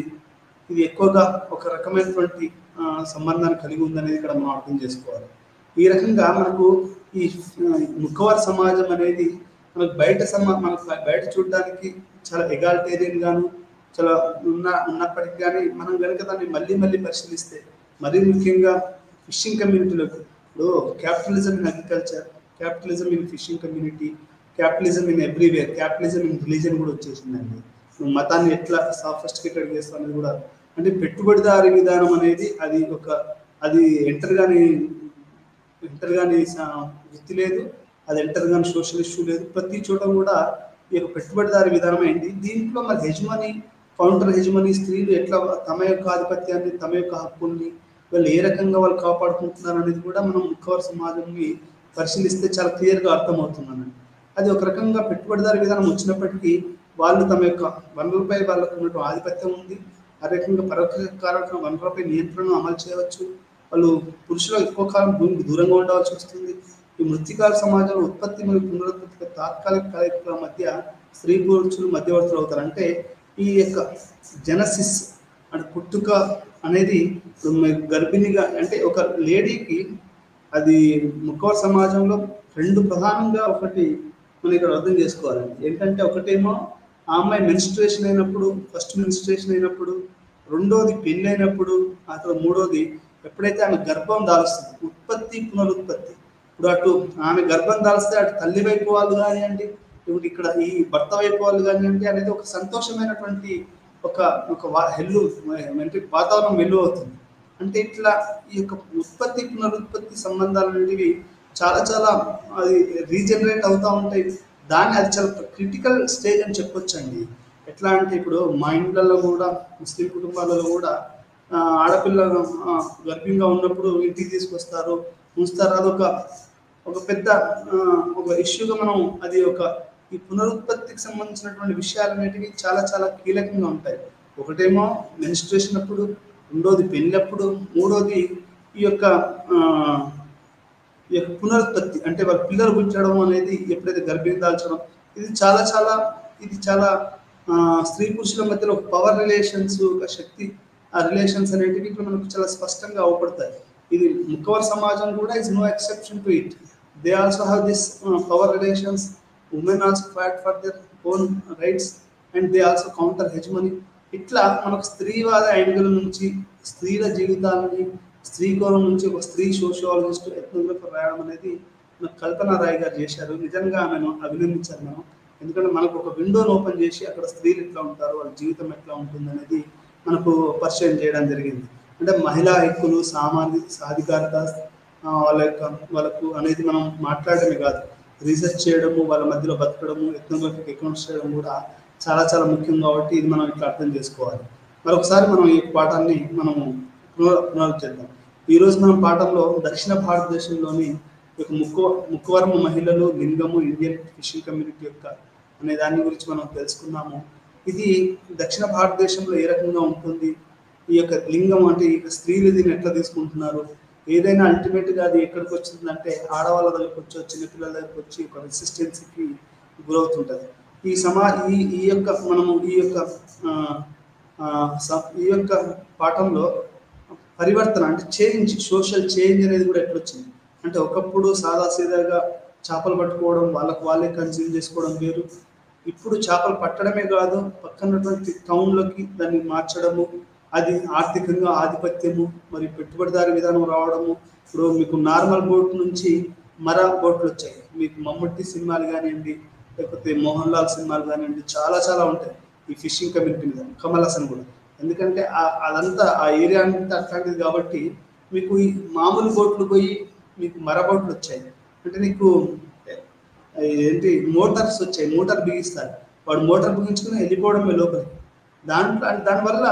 ఎక్కువగా ఒక రకమైనటువంటి సంబంధాన్ని కలిగి ఉందనేది ఇక్కడ మనం అర్థం చేసుకోవాలి. ఈ రకంగా మనకు ఈ ముఖవర సమాజం అనేది మనకు బయట చూడడానికి చాలా ఎగాలిటేరియన్ గాను చాలా ఉన్నప్పటికీ కానీ మనం కనుక దాన్ని మళ్ళీ పరిశీలిస్తే, మరీ ముఖ్యంగా ఫిషింగ్ కమ్యూనిటీలకు ఇప్పుడు capitalism in agriculture, capitalism in fishing community, capitalism in everywhere, capitalism in religion కూడా వచ్చేసిందండి. మతాన్ని ఎట్లా సాఫిస్టికేటెడ్ చేస్తాం అనేది కూడా. అంటే పెట్టుబడిదారీ విధానం అనేది అది ఎంటర్ గాని వృత్తి లేదు, అది ఎంటర్ గాని సోషల్ ఇష్యూ లేదు. ప్రతి చోట కూడా ఈ యొక్క పెట్టుబడిదారీ విధానం అయింది. దీంట్లో మరి హెజ్మనీ, కౌంటర్ హెజ్మనీ, స్త్రీలు ఎట్లా తమ యొక్క ఆధిపత్యాన్ని, తమ యొక్క హక్కుల్ని వాళ్ళు ఏ రకంగా వాళ్ళు కాపాడుకుంటున్నారు అనేది కూడా మనం ముఖవర సమాజంని పరిశీలిస్తే చాలా క్లియర్గా అర్థమవుతుందన్నది. అది ఒక రకంగా పెట్టుబడిదారీ విధానం వచ్చినప్పటికీ వాళ్ళు తమ యొక్క వనరులపై వాళ్ళకు ఉన్నటువంటి ఆధిపత్యం ఉంది. ఆ రకంగా పరోక్ష కారక వనరులపై నియంత్రణ అమలు చేయవచ్చు. వాళ్ళు పురుషులు ఎక్కువ కాలం భూమికి దూరంగా ఉండవలసి వస్తుంది. ఈ మృత్తికాల సమాజంలో ఉత్పత్తి మరియు పునరుత్పత్తి తాత్కాలిక కార్యక్రమాల మధ్య స్త్రీ పురుషులు మధ్యవర్తులు అవుతారు. అంటే ఈ యొక్క జెనసిస్ అంటే పుట్టుక అనేది గర్భిణిగా అంటే ఒక లేడీకి అది ముఖవర సమాజంలో రెండు ప్రధానంగా ఒకటి మనం ఇక్కడ అర్థం చేసుకోవాలండి. ఏంటంటే ఒకటేమో ఆ అమ్మాయి మెన్స్ట్రుయేషన్ అయినప్పుడు, ఫస్ట్ మెన్స్ట్రుయేషన్ అయినప్పుడు, రెండోది పెళ్ళి అయినప్పుడు, ఆ తర్వాత మూడోది ఎప్పుడైతే ఆమె గర్భం దాల్స్తుంది, ఉత్పత్తి పునరుత్పత్తి. ఇప్పుడు అటు ఆమె గర్భం దాల్స్తే అటు తల్లి వైపు వాళ్ళు కానివ్వండి, ఇప్పుడు ఇక్కడ ఈ భర్త వైపు వాళ్ళు కానివ్వండి అనేది ఒక సంతోషమైనటువంటి ఒక హెల్లు అంటే వాతావరణం వెలువ అవుతుంది. అంటే ఇట్లా ఈ యొక్క ఉత్పత్తి పునరుత్పత్తి సంబంధాలు అనేవి చాలా చాలా అది రీజనరేట్ అవుతూ ఉంటాయి. అది చాలా క్రిటికల్ స్టేజ్ అని చెప్పొచ్చండి. ఎట్లా అంటే ఇప్పుడు మా ఇండ్లలో కూడా, ముస్లిం కుటుంబాలలో కూడా ఆడపిల్ల గర్భిణంగా ఉన్నప్పుడు ఇంటికి తీసుకొస్తారు, ఉంచుతారు. అదొక పెద్ద ఒక ఇష్యూగా మనం అది ఈ పునరుత్పత్తికి సంబంధించినటువంటి విషయాలు అనేటివి చాలా చాలా కీలకంగా ఉంటాయి. ఒకటేమో మెన్స్ట్రుయేషన్ అప్పుడు, రెండోది పెళ్ళప్పుడు, మూడోది ఈ యొక్క పునరుత్పత్తి అంటే వాళ్ళ పిల్లలు పుట్టడం అనేది, ఎప్పుడైతే గర్భిణి దాల్చడం, ఇది చాలా స్త్రీ పురుషుల మధ్యలో ఒక పవర్ రిలేషన్స్, ఒక శక్తి ఆ రిలేషన్స్ అనేటివి ఇక్కడ మనకు చాలా స్పష్టంగా అవపడతాయి. ఇది ముఖవర సమాజం కూడా is no exception to it. They also have this power relations. Women also fight for their own rights and they also counter hegemony. ఇట్లా మనకు స్త్రీవాద యాంగిల్ నుంచి స్త్రీల జీవితాలని, స్త్రీ కోణం నుంచి ఒక స్త్రీ సోషియాలజిస్ట్ ఎథ్నోగ్రఫర్ రాయడం అనేది మన కల్పన రాయ్ గారు చేశారు. నిజంగా ఆమెను అభినందించారు మనం. ఎందుకంటే మనకు ఒక విండోని ఓపెన్ చేసి అక్కడ స్త్రీలు ఎట్లా ఉంటారు, వాళ్ళ జీవితం ఎట్లా ఉంటుంది అనేది మనకు పరిచయం చేయడం జరిగింది. అంటే మహిళా హక్కులు, సాధికారత వాళ్ళకు అనేది మనం మాట్లాడటమే కాదు, రీసెర్చ్ చేయడము, వాళ్ళ మధ్యలో బతకడము, ఎథ్నోగ్రఫిక్ అకౌంట్స్ చేయడం కూడా చాలా చాలా ముఖ్యం. కాబట్టి ఇది మనం ఇట్లా అర్థం చేసుకోవాలి. మరొకసారి మనం ఈ పాఠాన్ని మనము పునరుద్ధరిద్దాం. ఈరోజు మనం పాఠంలో దక్షిణ భారతదేశంలోని ముఖ్యవర్మ మహిళలు, లింగము, ఇండియన్ ఫిషింగ్ కమ్యూనిటీ యొక్క అనే దాని గురించి మనం తెలుసుకున్నాము. ఇది దక్షిణ భారతదేశంలో ఏ రకంగా ఉంటుంది, ఈ యొక్క లింగం అంటే ఈ స్త్రీలు దీన్ని ఎట్లా తీసుకుంటున్నారు, ఏదైనా అల్టిమేట్గా అది ఎక్కడికి వచ్చిందంటే ఆడవాళ్ళ దగ్గరకు వచ్చి, చిన్నపిల్లల దగ్గరకు వచ్చి ఒక రెసిస్టెన్సీకి గురవుతుంటుంది. ఈ యొక్క పాఠంలో పరివర్తన అంటే చేంజ్, సోషల్ చేంజ్ అనేది కూడా ఎట్లొచ్చింది అంటే ఒకప్పుడు సాదాసీదాగా చేపలు పట్టుకోవడం, వాళ్ళే కన్జ్యూమ్ చేసుకోవడం వేరు. ఇప్పుడు చేపలు పట్టడమే కాదు, పక్కనటువంటి టౌన్లోకి దాన్ని మార్చడము, అది ఆర్థికంగా ఆధిపత్యము, మరి పెట్టుబడిదారి విధానం రావడము. ఇప్పుడు మీకు నార్మల్ బోట్ నుంచి మరా బోట్లు వచ్చాయి. మీకు మమ్ముట్టి సినిమాలు కానివ్వండి, లేకపోతే మోహన్ లాల్ సినిమాలు కానివ్వండి, చాలా చాలా ఉంటాయి ఈ ఫిషింగ్ కమ్యూనిటీ మీద. కమల్ హాసన్ కూడా, ఎందుకంటే అదంతా ఆ ఏరియా అంతా అట్లాంటిది. కాబట్టి మీకు ఈ మామూలు బోట్లు పోయి మీకు మర బోట్లు వచ్చాయి. అంటే నీకు ఏంటి మోటార్స్ వచ్చాయి, మోటార్ బిగిస్తారు, వాడు మోటార్ బిగించుకుని వెళ్ళిపోవడమే లోపలికి. దానివల్ల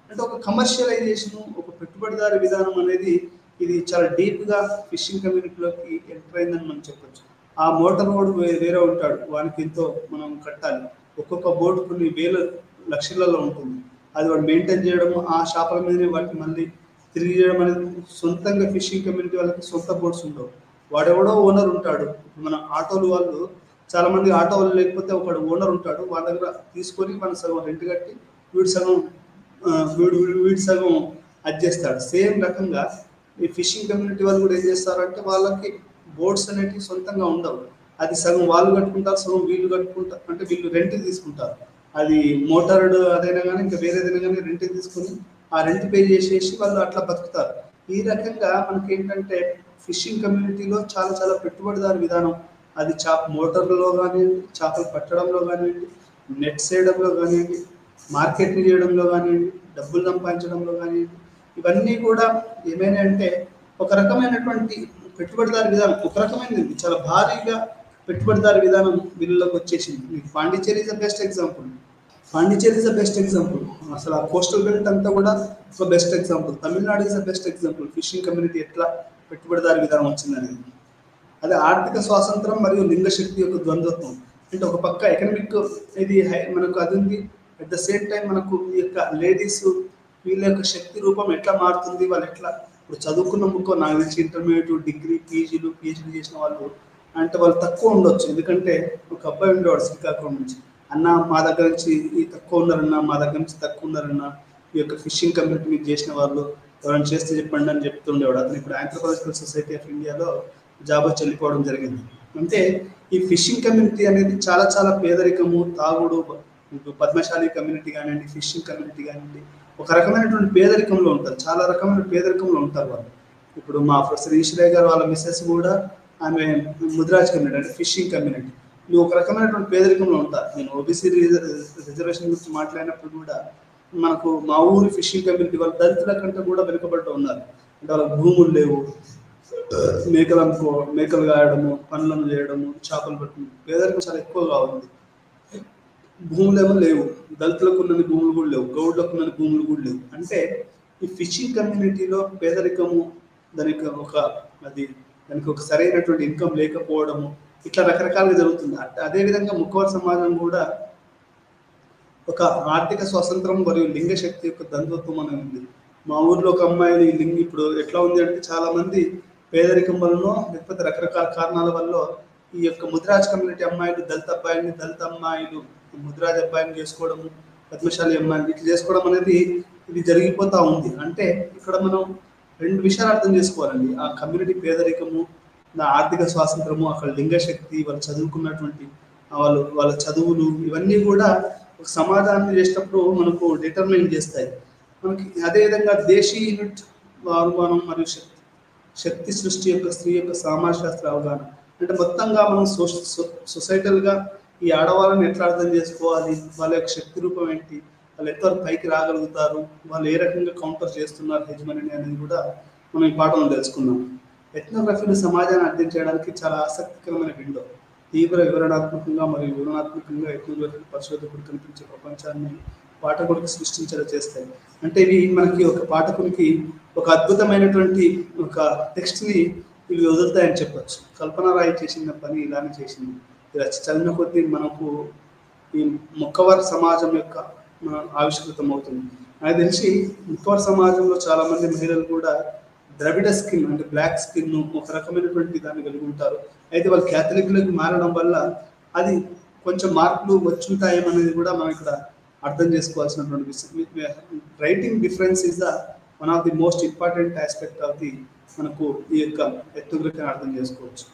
అంటే ఒక కమర్షియలైజేషన్, ఒక పెట్టుబడిదారి విధానం అనేది ఇది చాలా డీప్గా ఫిషింగ్ కమ్యూనిటీలోకి ఎంటర్ అయిందని మనం చెప్పొచ్చు. ఆ మోటార్ వాడు వేరే ఉంటాడు, వానికి ఎంతో మనం కట్టాలి. ఒక్కొక్క బోట్ కొన్ని వేల లక్షలలో ఉంటుంది. అది వాడు మెయింటైన్ చేయడము, ఆ షాపుల మీదనే వాటిని మళ్ళీ తిరిగి చేయడం అనేది. సొంతంగా ఫిషింగ్ కమ్యూనిటీ వాళ్ళకి సొంత బోట్స్ ఉండవు, వాడెవడో ఓనర్ ఉంటాడు. మన ఆటోలు వాళ్ళు చాలా మంది ఆటో వాళ్ళు లేకపోతే ఒకడు ఓనర్ ఉంటాడు, వాళ్ళ దగ్గర తీసుకొని మన సగం రెంట్ కట్టి వీడి సగం అడ్జేస్తాడు. సేమ్ రకంగా ఈ ఫిషింగ్ కమ్యూనిటీ వాళ్ళు కూడా ఏం చేస్తారంటే వాళ్ళకి బోట్స్ అనేటివి సొంతంగా ఉండవు. అది సగం వాళ్ళు కట్టుకుంటారు, సగం వీళ్ళు కట్టుకుంటారు. అంటే వీళ్ళు రెంట్కి తీసుకుంటారు. అది మోటార్డ్ అదైనా కానీ ఇంకా వేరేదైనా కానీ రెంట్కి తీసుకొని ఆ రెంట్ పే చేసేసి వాళ్ళు అట్లా బతుకుతారు. ఈ రకంగా మనకి ఏంటంటే ఫిషింగ్ కమ్యూనిటీలో చాలా చాలా పెట్టుబడిదారు విధానం. అది మోటార్లలో కానివ్వండి, చేపలు పట్టడంలో కానివ్వండి, నెట్స్ వేయడంలో కానివ్వండి, మార్కెటింగ్ చేయడంలో కానివ్వండి, డబ్బులు సంపాదించడంలో కానివ్వండి, ఇవన్నీ కూడా ఏమైనా అంటే ఒక రకమైనటువంటి పెట్టుబడిదారు విధానం, ఒక రకమైనది చాలా భారీగా పెట్టుబడిదారు విధానం వీళ్ళలోకి వచ్చేసింది. మీకు Pondicherry is the best example. అసలు ఆ కోస్టల్ బెల్ట్ అంతా కూడా ఒక best example. Tamil Nadu is the best example. Fishing community ఎట్లా పెట్టుబడిదారు విధానం వచ్చిందనేది. అదే ఆర్థిక స్వాతంత్రం మరియు లింగశక్తి యొక్క ద్వంద్వత్వం. అంటే ఒక పక్క ఎకనామిక్ ఇది మనకు అది ఉంది, అట్ ద సేమ్ టైం మనకు ఈ యొక్క లేడీస్ వీళ్ళ యొక్క శక్తి రూపం ఎట్లా మారుతుంది, వాళ్ళు ఎట్లా ఇప్పుడు చదువుకున్న ముక్కో నాకు తెలిసి ఇంటర్మీడియట్, డిగ్రీ, పిహెచ్డీ చేసిన వాళ్ళు అంటే వాళ్ళు తక్కువ ఉండొచ్చు. ఎందుకంటే ఒక అబ్బాయి ఉండేవాడు శ్రీకాకుళం నుంచి, అన్న మా దగ్గర నుంచి ఈ తక్కువ ఉన్నారన్న, మా దగ్గర నుంచి తక్కువ ఉన్నారన్న, ఈ యొక్క ఫిషింగ్ కమ్యూనిటీ మీకు చేసిన వాళ్ళు ఎవరైనా చేస్తే చెప్పండి అని చెప్తుండేవాడు. అతను ఇప్పుడు ఆంథ్రోపాలజికల్ సొసైటీ ఆఫ్ ఇండియాలో జాబ్ వచ్చి వెళ్ళిపోవడం జరిగింది. అంటే ఈ ఫిషింగ్ కమ్యూనిటీ అనేది చాలా చాలా పేదరికము, తాగుడు, పద్మశాలి కమ్యూనిటీ కానివ్వండి, ఫిషింగ్ కమ్యూనిటీ కానివ్వండి, ఒక రకమైనటువంటి పేదరికంలో ఉంటారు. చాలా రకమైన పేదరికంలో ఉంటారు వాళ్ళు. ఇప్పుడు మా ప్రొఫెసర్ ఈశ్వరయ్య గారు వాళ్ళ మిస్సెస్ కూడా ఆమె ముదిరాజ్ కమ్యూనిటీ అంటే ఫిషింగ్ కమ్యూనిటీ. నువ్వు ఒక రకమైనటువంటి పేదరికంలో ఉంటారు. నేను ఓబీసీ రిజర్వేషన్ గురించి మాట్లాడినప్పుడు కూడా మనకు మా ఊరు ఫిషింగ్ కమ్యూనిటీ వాళ్ళు దళితుల కంటే కూడా వెనుకబడి ఉన్నారు. అంటే వాళ్ళకి భూములు లేవు, మేకలు గాయడము, పనులను చేయడము, చేపలు పట్టడం, పేదరికం చాలా ఎక్కువగా ఉంది. భూములేమో లేవు, దళితులకు ఉన్నన్ని భూములు కూడా లేవు, గౌడ్లకు ఉన్నన్ని భూములు కూడా లేవు. అంటే ఈ ఫిషింగ్ కమ్యూనిటీలో పేదరికము, దానికి ఒక సరైనటువంటి ఇన్కమ్ లేకపోవడము, ఇట్లా రకరకాలుగా జరుగుతుంది. అదేవిధంగా ముఖ్యవర సమాజం కూడా ఒక ఆర్థిక స్వాతంత్రం మరియు లింగ శక్తి యొక్క ద్వంద్వత్వం అనేది ఉంది. మా ఊర్లో ఒక అమ్మాయిని ఇప్పుడు ఎట్లా ఉంది అంటే చాలా మంది పేదరికం వల్ల లేకపోతే రకరకాల కారణాల వల్ల ఈ యొక్క ముదిరాజ్ కమ్యూనిటీ అమ్మాయిలు దళిత అమ్మాయిలు ముదిరాజ్ అబ్బాయిని చేసుకోవడము, పద్మశాలి అమ్మాయిని ఇట్లా చేసుకోవడం అనేది ఇది జరిగిపోతూ ఉంది. అంటే ఇక్కడ మనం రెండు విషయాలు అర్థం చేసుకోవాలండి. ఆ కమ్యూనిటీ పేదరికము, ఆర్థిక స్వాతంత్రము, అక్కడ లింగశక్తి, వాళ్ళు చదువుకున్నటువంటి వాళ్ళ చదువులు, ఇవన్నీ కూడా ఒక సమాజాన్ని చేసేటప్పుడు మనకు డిటర్మైన్ చేస్తాయి. మనకి అదేవిధంగా దేశీ యూనిట్ అనుమానం మరియు శక్తి శక్తి సృష్టి యొక్క స్త్రీ యొక్క సమాజశాస్త్ర అవగాహన. అంటే మొత్తంగా మనం సొసైటల్గా ఈ ఆడవాళ్ళని ఎట్లా అర్థం చేసుకోవాలి, వాళ్ళ యొక్క శక్తి రూపం ఏంటి, వాళ్ళు ఎంతవరకు పైకి రాగలుగుతారు, వాళ్ళు ఏ రకంగా కౌంటర్ చేస్తున్నారు హెజ్మనీని అనేది కూడా మనం ఈ పాఠంలో తెలుసుకున్నాం. ఎథ్నోగ్రఫీని సమాజాన్ని అర్థం చేయడానికి చాలా ఆసక్తికరమైన విండో. తీవ్ర వివరణాత్మకంగా మరియు వివరణాత్మకంగా ఎథ్నోగ్రఫీ పరిశోధకుడు కనిపించే ప్రపంచాన్ని పాఠకుడికి సృష్టించేలా చేస్తాయి. అంటే ఇవి మనకి ఒక పాఠకునికి ఒక అద్భుతమైనటువంటి ఒక టెక్స్ట్ని ఇవి వదులుతాయని చెప్పచ్చు. కల్పన రాయి చేసిన పని ఇలానే చేసింది. ఇలా చదివిన కొద్దీ మనకు ఈ ముక్కవర్ సమాజం యొక్క ఆవిష్కృతం అవుతుంది. నాకు తెలిసి ముక్కవర్ సమాజంలో చాలామంది మహిళలు కూడా ద్రవిడ స్కిన్ అంటే బ్లాక్ స్కిన్ ఒక రకమైనటువంటి దాన్ని కలిగి ఉంటారు. అయితే వాళ్ళు క్యాథలిక్లకు మారడం వల్ల అది కొంచెం మార్పులు వచ్చుంటాయేమనేది కూడా మనం ఇక్కడ అర్థం చేసుకోవాల్సినటువంటి విషయం. Writing difference is the one of the most important aspect of the మనకు ఈ యొక్క ఎథ్నోగ్రఫీని అర్థం చేసుకోవచ్చు.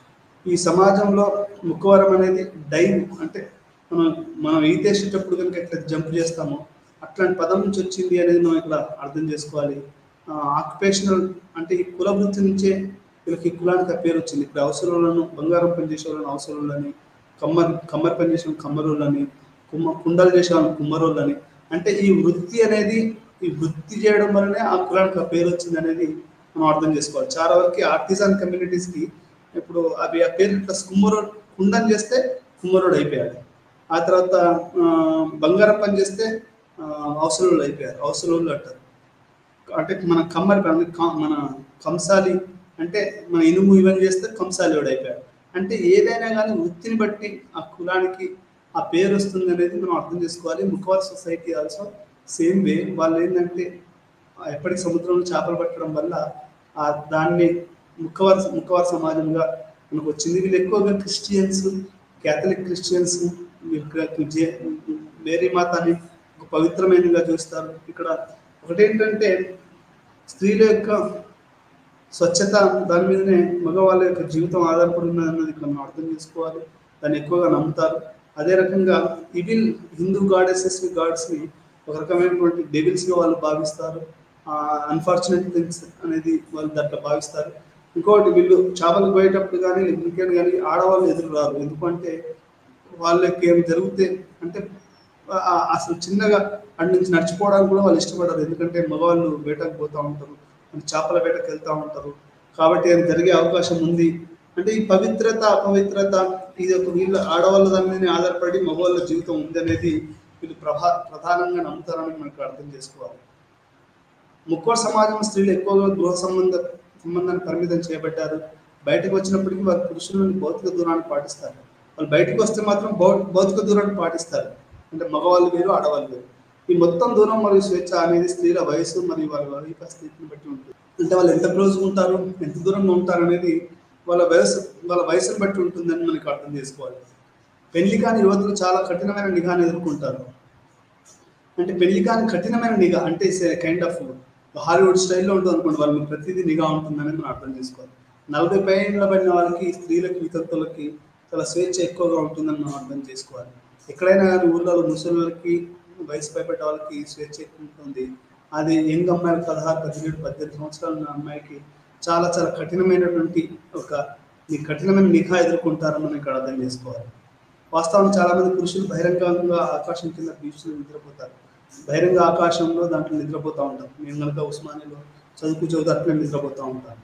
ఈ సమాజంలో ముఖవరం అనేది డైవ్ అంటే మనం ఈతేసేటప్పుడు కనుక ఎట్లా జంప్ చేస్తామో అట్లాంటి పదం నుంచి వచ్చింది అనేది మనం ఇక్కడ అర్థం చేసుకోవాలి. ఆక్యుపేషనల్ అంటే ఈ కుల వృత్తి నుంచే వీళ్ళకి కులానికి ఆ పేరు వచ్చింది. ఇప్పుడు అవసరాలను బంగారం పనిచేసే వాళ్ళని అవసరాలని, కమ్మరి పనిచేసే వాళ్ళని కమ్మరోళ్ళని, కుండలు చేసే వాళ్ళని కుమ్మరోళ్ళని. అంటే ఈ వృత్తి అనేది ఈ వృత్తి చేయడం వల్లనే ఆ కులానికి ఆ పేరు వచ్చింది అనేది మనం అర్థం చేసుకోవాలి. చాలా వరకు ఆర్టిజాన్ కమ్యూనిటీస్కి ఇప్పుడు అవి ఆ పేరు ప్లస్ కుమ్మరోడు, కుండని చేస్తే కుమ్మరోడు అయిపోయాడు. ఆ తర్వాత బంగారం పని చేస్తే అవసరాలు అయిపోయారు, అవసరాలు అంటారు. అంటే మన కమ్మరి మన కంసాలి అంటే మన ఇనుము ఇవన్నీ చేస్తే కంసాలి వాడు అయిపోయాడు. అంటే ఏదైనా కానీ వృత్తిని బట్టి ఆ కులానికి ఆ పేరు వస్తుంది అనేది మనం అర్థం చేసుకోవాలి. ముఖవర్ సొసైటీ ఆల్సో సేమ్ వే. వాళ్ళు ఏంటంటే ఎప్పటికి సముద్రంలో చేపలు పట్టడం వల్ల దాన్ని ముఖవర్ సమాజంగా మనకు వచ్చింది. వీళ్ళు ఎక్కువగా క్రిస్టియన్స్, క్యాథలిక్ క్రిస్టియన్స్ మేరీ మాతని ఒక పవిత్రమైనగా చూస్తారు. ఇక్కడ ఒకటేంటంటే స్త్రీల యొక్క స్వచ్ఛత దాని మీదనే మగవాళ్ళ యొక్క జీవితం ఆధారపడి ఉన్నది ఇక్కడ మనం అర్థం చేసుకోవాలి. దాన్ని ఎక్కువగా నమ్ముతారు. అదే రకంగా ఈవిల్ హిందూ గాడ్స్ని ఒక రకమైనటువంటి డెవిల్స్గా వాళ్ళు భావిస్తారు. అన్ఫార్చునేట్ థింగ్స్ అనేది వాళ్ళు దాంట్లో భావిస్తారు. ఇంకోటి వీళ్ళు చేపలు పోయేటప్పుడు కానీ ఇంకేం కానీ ఆడవాళ్ళు ఎదురు రారు. ఎందుకంటే వాళ్ళకి ఏమి జరిగితే అంటే అసలు చిన్నగా అటు నుంచి నడిచిపోవడానికి కూడా వాళ్ళు ఇష్టపడరు. ఎందుకంటే మగవాళ్ళు వేటకు పోతూ ఉంటారు, చేపల వేటకు వెళ్తూ ఉంటారు. కాబట్టి అది జరిగే అవకాశం ఉంది. అంటే ఈ పవిత్రత అపవిత్రత ఇది ఒక వీళ్ళ ఆడవాళ్ళ దాని మీద ఆధారపడి మగవాళ్ళ జీవితం ఉంది అనేది వీళ్ళు ప్రధానంగా నమ్ముతారని మనకు అర్థం చేసుకోవాలి. ముఖ్య సమాజం స్త్రీలు ఎక్కువగా గృహ సంబంధాన్ని పరిమితం చేయబడ్డారు. బయటకు వచ్చినప్పటికీ వారు పురుషులని భౌతిక దూరాన్ని పాటిస్తారు. వాళ్ళు బయటకు వస్తే మాత్రం భౌతిక దూరాన్ని పాటిస్తారు. అంటే మగవాళ్ళు వేరు, ఆడవాళ్ళు వేరు. ఈ మొత్తం దూరం మరియు స్వేచ్ఛ అనేది స్త్రీల వయసు మరియు వారి వైవిక స్థితిని బట్టి ఉంటుంది. అంటే వాళ్ళు ఎంత క్లోజ్గా ఉంటారు, ఎంత దూరంగా ఉంటారు అనేది వాళ్ళ వయసును బట్టి ఉంటుందని మనకి అర్థం చేసుకోవాలి. పెళ్లి కాని యువతులు చాలా కఠినమైన నిఘాను ఎదుర్కొంటారు. అంటే పెళ్లి కాని కఠినమైన నిఘా అంటే కైండ్ ఆఫ్ హాలీవుడ్ స్టైల్లో ఉంటుంది అనుకోండి. వాళ్ళకి ప్రతిదీ నిఘా ఉంటుందని మనం అర్థం చేసుకోవాలి. 40 పైన పడిన వాళ్ళకి స్త్రీలకి వితంతులకి చాలా స్వేచ్ఛ ఎక్కువగా ఉంటుందని మనం అర్థం చేసుకోవాలి. ఎక్కడైనా కానీ ఊళ్ళో ముసలికి వయసు పైబడ్డ వాళ్ళకి స్వేచ్ఛ ఎక్కువ ఉంటుంది. అది యంగ్ అమ్మాయిలు 16, 17, 18 సంవత్సరాల ఉన్న అమ్మాయికి చాలా చాలా కఠినమైనటువంటి కఠినమైన నిఘా ఎదుర్కొంటారని మనం ఇక్కడ అర్థం చేసుకోవాలి. వాస్తవం చాలామంది పురుషులు బహిరంగంగా ఆకాశం కింద బీచ్లో నిద్రపోతారు. బహిరంగ ఆకాశంలో దాంట్లో నిద్రపోతూ ఉంటారు. నేను కనుక ఉస్మానియాలో చదువుతూ అట్లే నిద్రపోతూ ఉంటాను.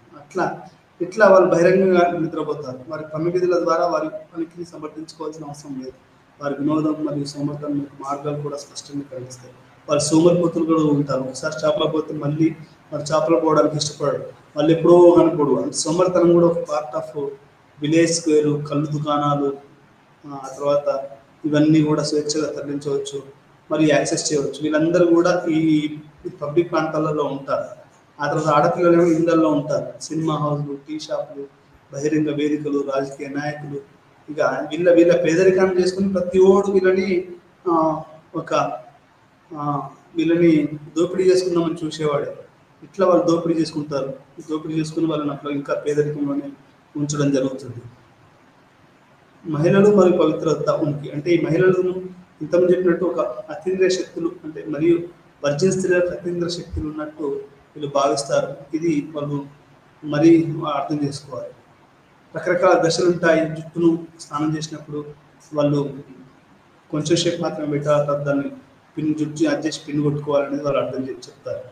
ఇట్లా వాళ్ళు బహిరంగంగా నిద్రపోతారు. వారి పన్ను విధుల ద్వారా వారి పనికి సమర్థించుకోవాల్సిన అవసరం లేదు. వారి వినోదం మరియు సోమర్థనం మార్గాలు కూడా స్పష్టంగా కనిపిస్తాయి. వారి సోమరిపోతులు కూడా ఉంటారు. ఒకసారి చేపల పోతే మళ్ళీ వారు చేపలు పోవడానికి ఇష్టపడరు. వాళ్ళు ఎప్పుడో కనుకోడు. అంటే సోమరితనం కూడా ఒక పార్ట్ ఆఫ్ విలేజ్ స్క్వేర్, కళ్ళు దుకాణాలు, ఆ తర్వాత ఇవన్నీ కూడా స్వేచ్ఛగా తరలించవచ్చు మరియు యాక్సెస్ చేయవచ్చు. వీళ్ళందరూ కూడా ఈ పబ్లిక్ ప్రాంతాలలో ఉంటారు. ఆ తర్వాత ఆడపిల్లలు ఇళ్లలో ఉంటారు. సినిమా హౌస్లు, టీ షాపులు, బహిరంగ వేదికలు, రాజకీయ నాయకులు, ఇక వీళ్ళ పేదరికాన్ని చేసుకుని ప్రతి ఓడు వీళ్ళని దోపిడీ చేసుకుందామని చూసేవాడే. ఇట్లా వాళ్ళు దోపిడీ చేసుకుంటారు. దోపిడీ చేసుకుని వాళ్ళని అట్లా ఇంకా పేదరికంలోనే ఉంచడం జరుగుతుంది. మహిళలు మరియు పవిత్రత ఉనికి అంటే ఈ మహిళలను ఇంతకుముందు చెప్పినట్టు ఒక అతీంద్రియ శక్తులు అంటే మరియు వర్జిన్ స్త్రీలకు అతీంద్రియ శక్తులు ఉన్నట్టు వీళ్ళు భావిస్తారు. ఇది వాళ్ళు మరీ అర్థం చేసుకోవాలి. రకరకాల దశలు ఉంటాయి. జుట్టును స్నానం చేసినప్పుడు వాళ్ళు కొంచెం సేపు మాత్రమే పెట్టాలి, తర్వాత దాన్ని జుట్టు అడ్జస్ట్ పిన్ కొట్టుకోవాలనేది వాళ్ళు అర్థం చేసి చెప్తారు.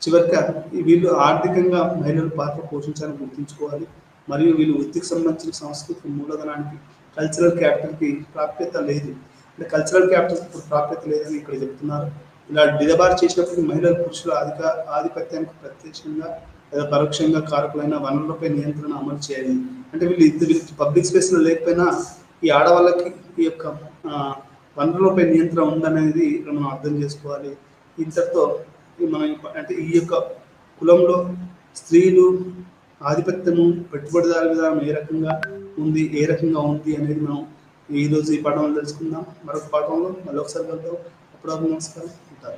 చివరిగా వీళ్ళు ఆర్థికంగా మహిళలు పాత్ర పోషించాలని గుర్తుంచుకోవాలి. మరియు వీళ్ళు వృత్తికి సంబంధించిన సాంస్కృతిక మూలధనానికి, కల్చరల్ క్యాపిటల్కి ప్రాప్యత లేదు. అంటే కల్చరల్ క్యాపిటల్ ఇప్పుడు ప్రాప్యత లేదని ఇక్కడ చెప్తున్నారు. ఇలా డిలబార్ చేసినప్పుడు మహిళలు పురుషుల ఆధిపత్యానికి ప్రత్యక్షంగా లేదా పరోక్షంగా కారకులైన వనరులపై నియంత్రణ అమలు చేయాలి. అంటే వీళ్ళు పబ్లిక్ స్పేస్లో లేకపోయినా ఈ ఆడవాళ్ళకి ఈ యొక్క వనరులపై నియంత్రణ ఉందనేది మనం అర్థం చేసుకోవాలి. ఇంతటితో మనం అంటే ఈ యొక్క కులంలో స్త్రీలు ఆధిపత్యము, పెట్టుబడిదారు విధానం ఏ రకంగా ఉంది అనేది మనం ఈరోజు ఈ పాఠంలో తెలుసుకుందాం. మరొక పాఠంలో మళ్ళీ ఒకసారి వెళ్తాం. అప్పుడు నమస్కారం ఉంటారు.